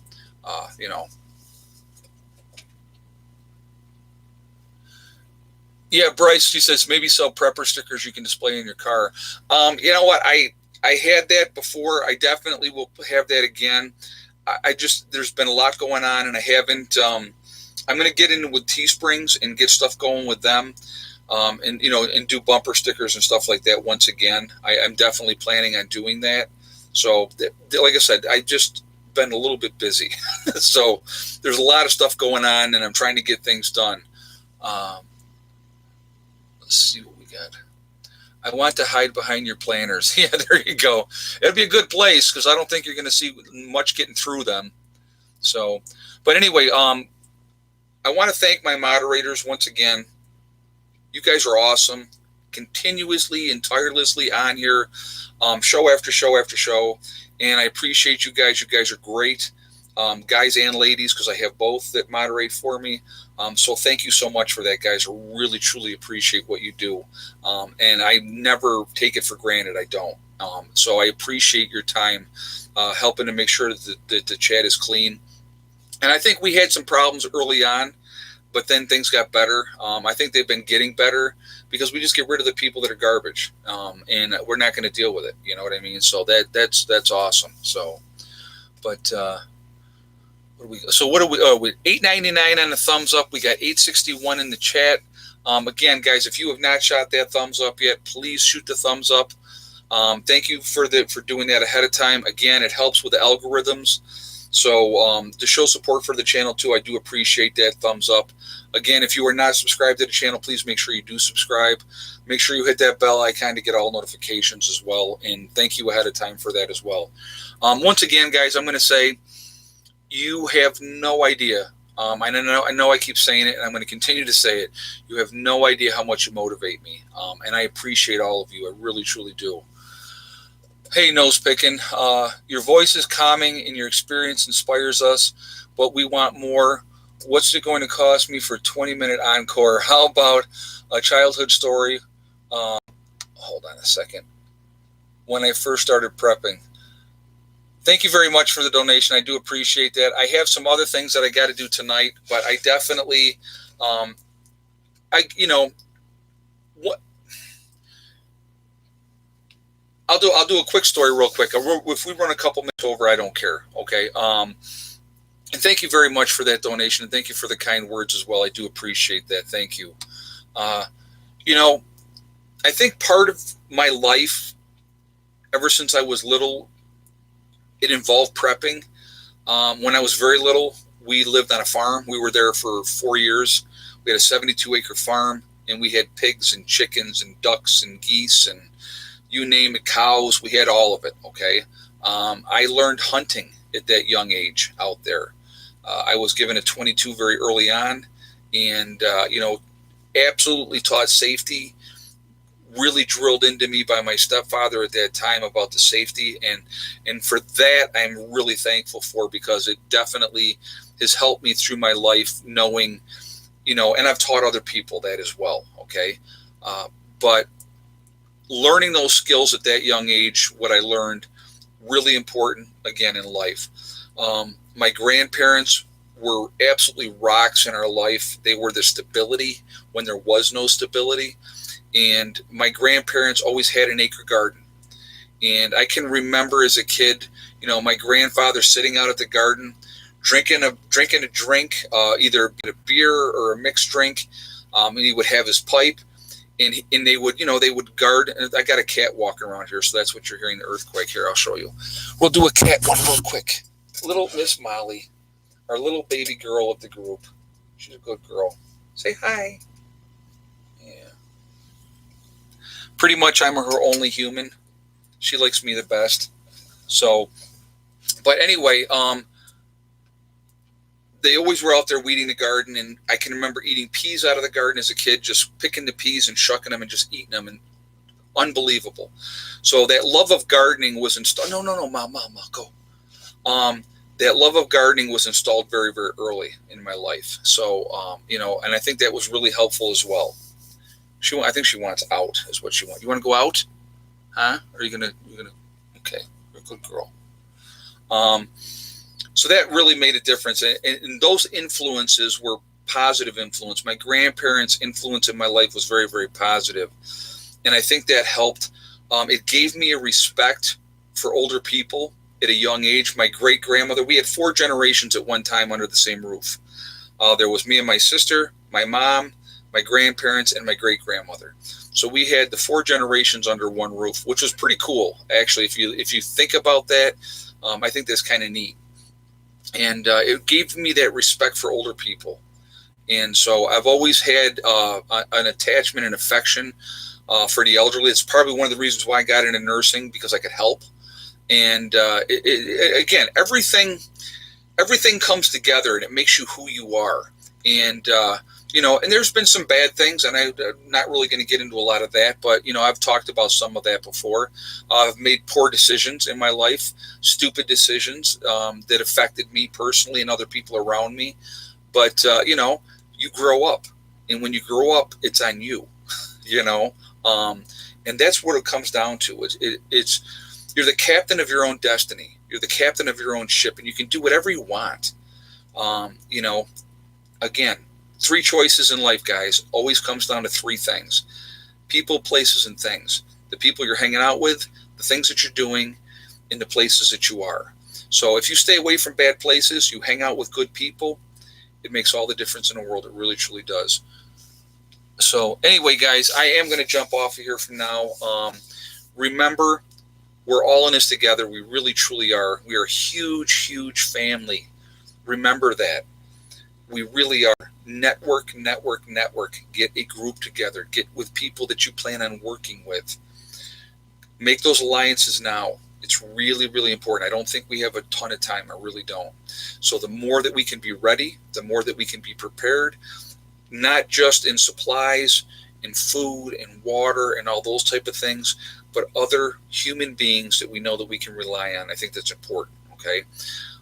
Yeah, Bryce, she says maybe sell prepper stickers you can display in your car. You know what? I had that before. I definitely will have that again. There's been a lot going on, and I haven't. I'm going to get into with Teesprings and get stuff going with them, and do bumper stickers and stuff like that once again. I'm definitely planning on doing that. So, like I said, I just been a little bit busy. So there's a lot of stuff going on, and I'm trying to get things done. Let's see what we got. I want to hide behind your planners. Yeah, there you go. It'd be a good place because I don't think you're going to see much getting through them. So, but anyway, I want to thank my moderators once again. You guys are awesome. Continuously and tirelessly on here, show after show after show. And I appreciate you guys. You guys are great, guys and ladies, because I have both that moderate for me. So thank you so much for that, guys. I really, truly appreciate what you do. And I never take it for granted. I don't. So I appreciate your time helping to make sure that the chat is clean. And I think we had some problems early on, but then things got better. I think they've been getting better because we just get rid of the people that are garbage, and we're not going to deal with it. You know what I mean? So that's awesome. So, but what are we? With $8.99 on the thumbs up, we got 861 in the chat. Again, guys, if you have not shot that thumbs up yet, please shoot the thumbs up. Thank you for doing that ahead of time. Again, it helps with the algorithms. So to show support for the channel too, I do appreciate that thumbs up. Again, if you are not subscribed to the channel, please make sure you do subscribe. Make sure you hit that bell icon to get all notifications as well. And thank you ahead of time for that as well. Once again, guys, I'm going to say you have no idea. I know I keep saying it, and I'm going to continue to say it. You have no idea how much you motivate me. And I appreciate all of you. I really, truly do. Hey, nose picking, your voice is calming and your experience inspires us, but we want more. What's it going to cost me for a 20-minute encore? How about a childhood story? Hold on a second. When I first started prepping. Thank you very much for the donation. I do appreciate that. I have some other things that I got to do tonight, but I definitely, I'll do a quick story real quick. If we run a couple minutes over, I don't care. Okay. And thank you very much for that donation, and thank you for the kind words as well. I do appreciate that. Thank you. Uh, you know, I think part of my life, ever since I was little, it involved prepping. When I was very little, we lived on a farm. We were there for 4 years. We had a 72-acre farm, and we had pigs and chickens and ducks and geese and you name it, cows. We had all of it. Okay. I learned hunting at that young age out there. I was given a 22 very early on, and absolutely taught safety. Really drilled into me by my stepfather at that time about the safety, and for that I'm really thankful for, because it definitely has helped me through my life, knowing, and I've taught other people that as well. Okay. But learning those skills at that young age, what I learned, really important again in life. My grandparents were absolutely rocks in our life. They were the stability when there was no stability. And my grandparents always had an acre garden. And I can remember as a kid, my grandfather sitting out at the garden, drinking a drink, either a beer or a mixed drink. And he would have his pipe, and they would guard. I got a cat walking around here, so that's what you're hearing, the earthquake here. I'll show you. We'll do a cat one real quick. Little Miss Molly, our little baby girl of the group. She's a good girl. Say hi. Yeah. Pretty much I'm her only human. She likes me the best. So, but anyway, they always were out there weeding the garden, and I can remember eating peas out of the garden as a kid, just picking the peas and shucking them and just eating them, and unbelievable. So that love of gardening was installed. No, mom, go. That love of gardening was installed very, very early in my life. So, and I think that was really helpful as well. I think she wants out, is what she wants. You want to go out? Huh? Or are you gonna? Okay, you're a good girl. So that really made a difference, and those influences were positive influence. My grandparents' influence in my life was very, very positive, and I think that helped. It gave me a respect for older people at a young age. My great-grandmother, we had 4 generations at one time under the same roof. There was me and my sister, my mom, my grandparents, and my great-grandmother. So we had the 4 generations under one roof, which was pretty cool, actually. If you think about that, I think that's kind of neat. And it gave me that respect for older people. And so I've always had an attachment and affection for the elderly. It's probably one of the reasons why I got into nursing, because I could help. And again, everything comes together, and it makes you who you are. And and there's been some bad things, and I'm not really going to get into a lot of that, but I've talked about some of that before. I've made poor decisions in my life, stupid decisions that affected me personally and other people around me. But you grow up, and when you grow up, it's on you. And that's what it comes down to. It's you're the captain of your own destiny. You're the captain of your own ship, and you can do whatever you want. Again, 3 choices in life, guys. Always comes down to 3 things: people, places, and things. The people you're hanging out with, the things that you're doing, and the places that you are. So if you stay away from bad places, you hang out with good people, it makes all the difference in the world. It really, truly does. So anyway, guys, I am going to jump off of here for now. Remember, we're all in this together. We really, truly are. We are a huge, huge family. Remember that. We really are. Network. Get a group together. Get with people that you plan on working with. Make those alliances now. It's really, really important. I don't think we have a ton of time. I really don't. So the more that we can be ready, the more that we can be prepared, not just in supplies, in food and water and all those type of things, but other human beings that we know that we can rely on. I think that's important. Okay.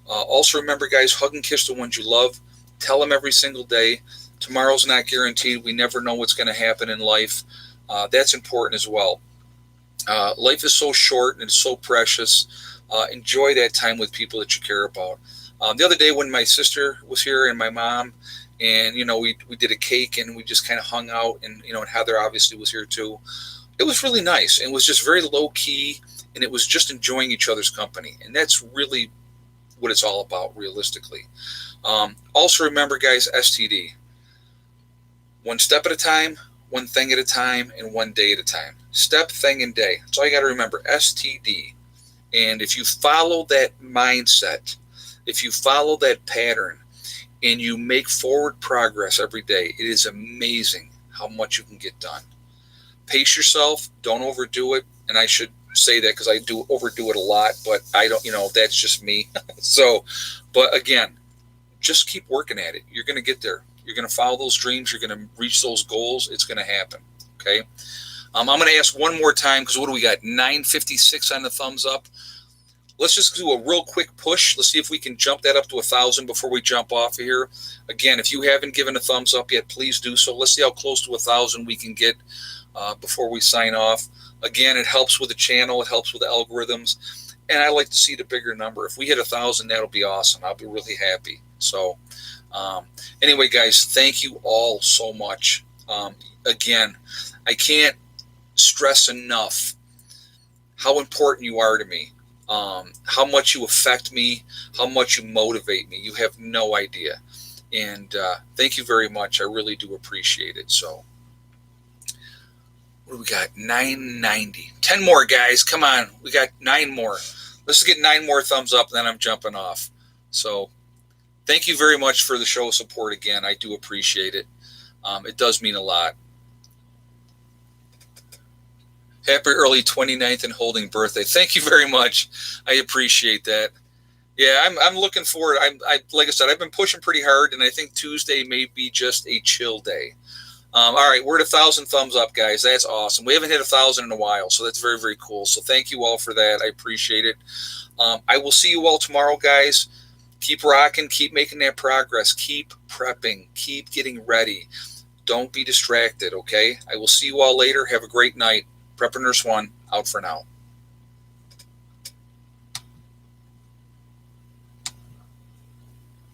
Also remember, guys, hug and kiss the ones you love. Tell them every single day. Tomorrow's not guaranteed. We never know what's going to happen in life. That's important as well. Life is so short and it's so precious. Enjoy that time with people that you care about. The other day when my sister was here and my mom, and we did a cake and we just kind of hung out, and and Heather obviously was here too. It was really nice. It was just very low key. and it was just enjoying each other's company. And that's really what it's all about, realistically. Also remember, guys, STD. One step at a time, one thing at a time, and one day at a time. Step, thing, and day. That's all you got to remember, STD. And if you follow that mindset, if you follow that pattern, and you make forward progress every day, it is amazing how much you can get done. Pace yourself, don't overdo it. And I should say that because I do overdo it a lot, but I don't, that's just me. So, but again, just keep working at it. You're going to get there. You're going to follow those dreams. You're going to reach those goals. It's going to happen. Okay. I'm going to ask one more time, because what do we got? 956 on the thumbs up. Let's just do a real quick push. Let's see if we can jump that up to 1,000 before we jump off of here. Again, if you haven't given a thumbs up yet, please do so. Let's see how close to 1,000 we can get before we sign off. Again, it helps with the channel. It helps with the algorithms. And I like to see the bigger number. If we hit 1,000, that'll be awesome. I'll be really happy. So anyway, guys, thank you all so much. Again, I can't stress enough how important you are to me, how much you affect me, how much you motivate me. You have no idea. And thank you very much. I really do appreciate it. So what do we got? 990. 10 more, guys. Come on. We got 9 more. Let's get 9 more thumbs up, and then I'm jumping off. So thank you very much for the show of support again. I do appreciate it. It does mean a lot. Happy early 29th and holding birthday. Thank you very much. I appreciate that. Yeah, I'm looking forward. I like I said, I've been pushing pretty hard, and I think Tuesday may be just a chill day. All right, we're at 1,000 thumbs up, guys. That's awesome. We haven't hit 1,000 in a while, so that's very, very cool. So thank you all for that. I appreciate it. I will see you all tomorrow, guys. Keep rocking. Keep making that progress. Keep prepping. Keep getting ready. Don't be distracted, okay? I will see you all later. Have a great night. Prepper Nurse 1, out for now.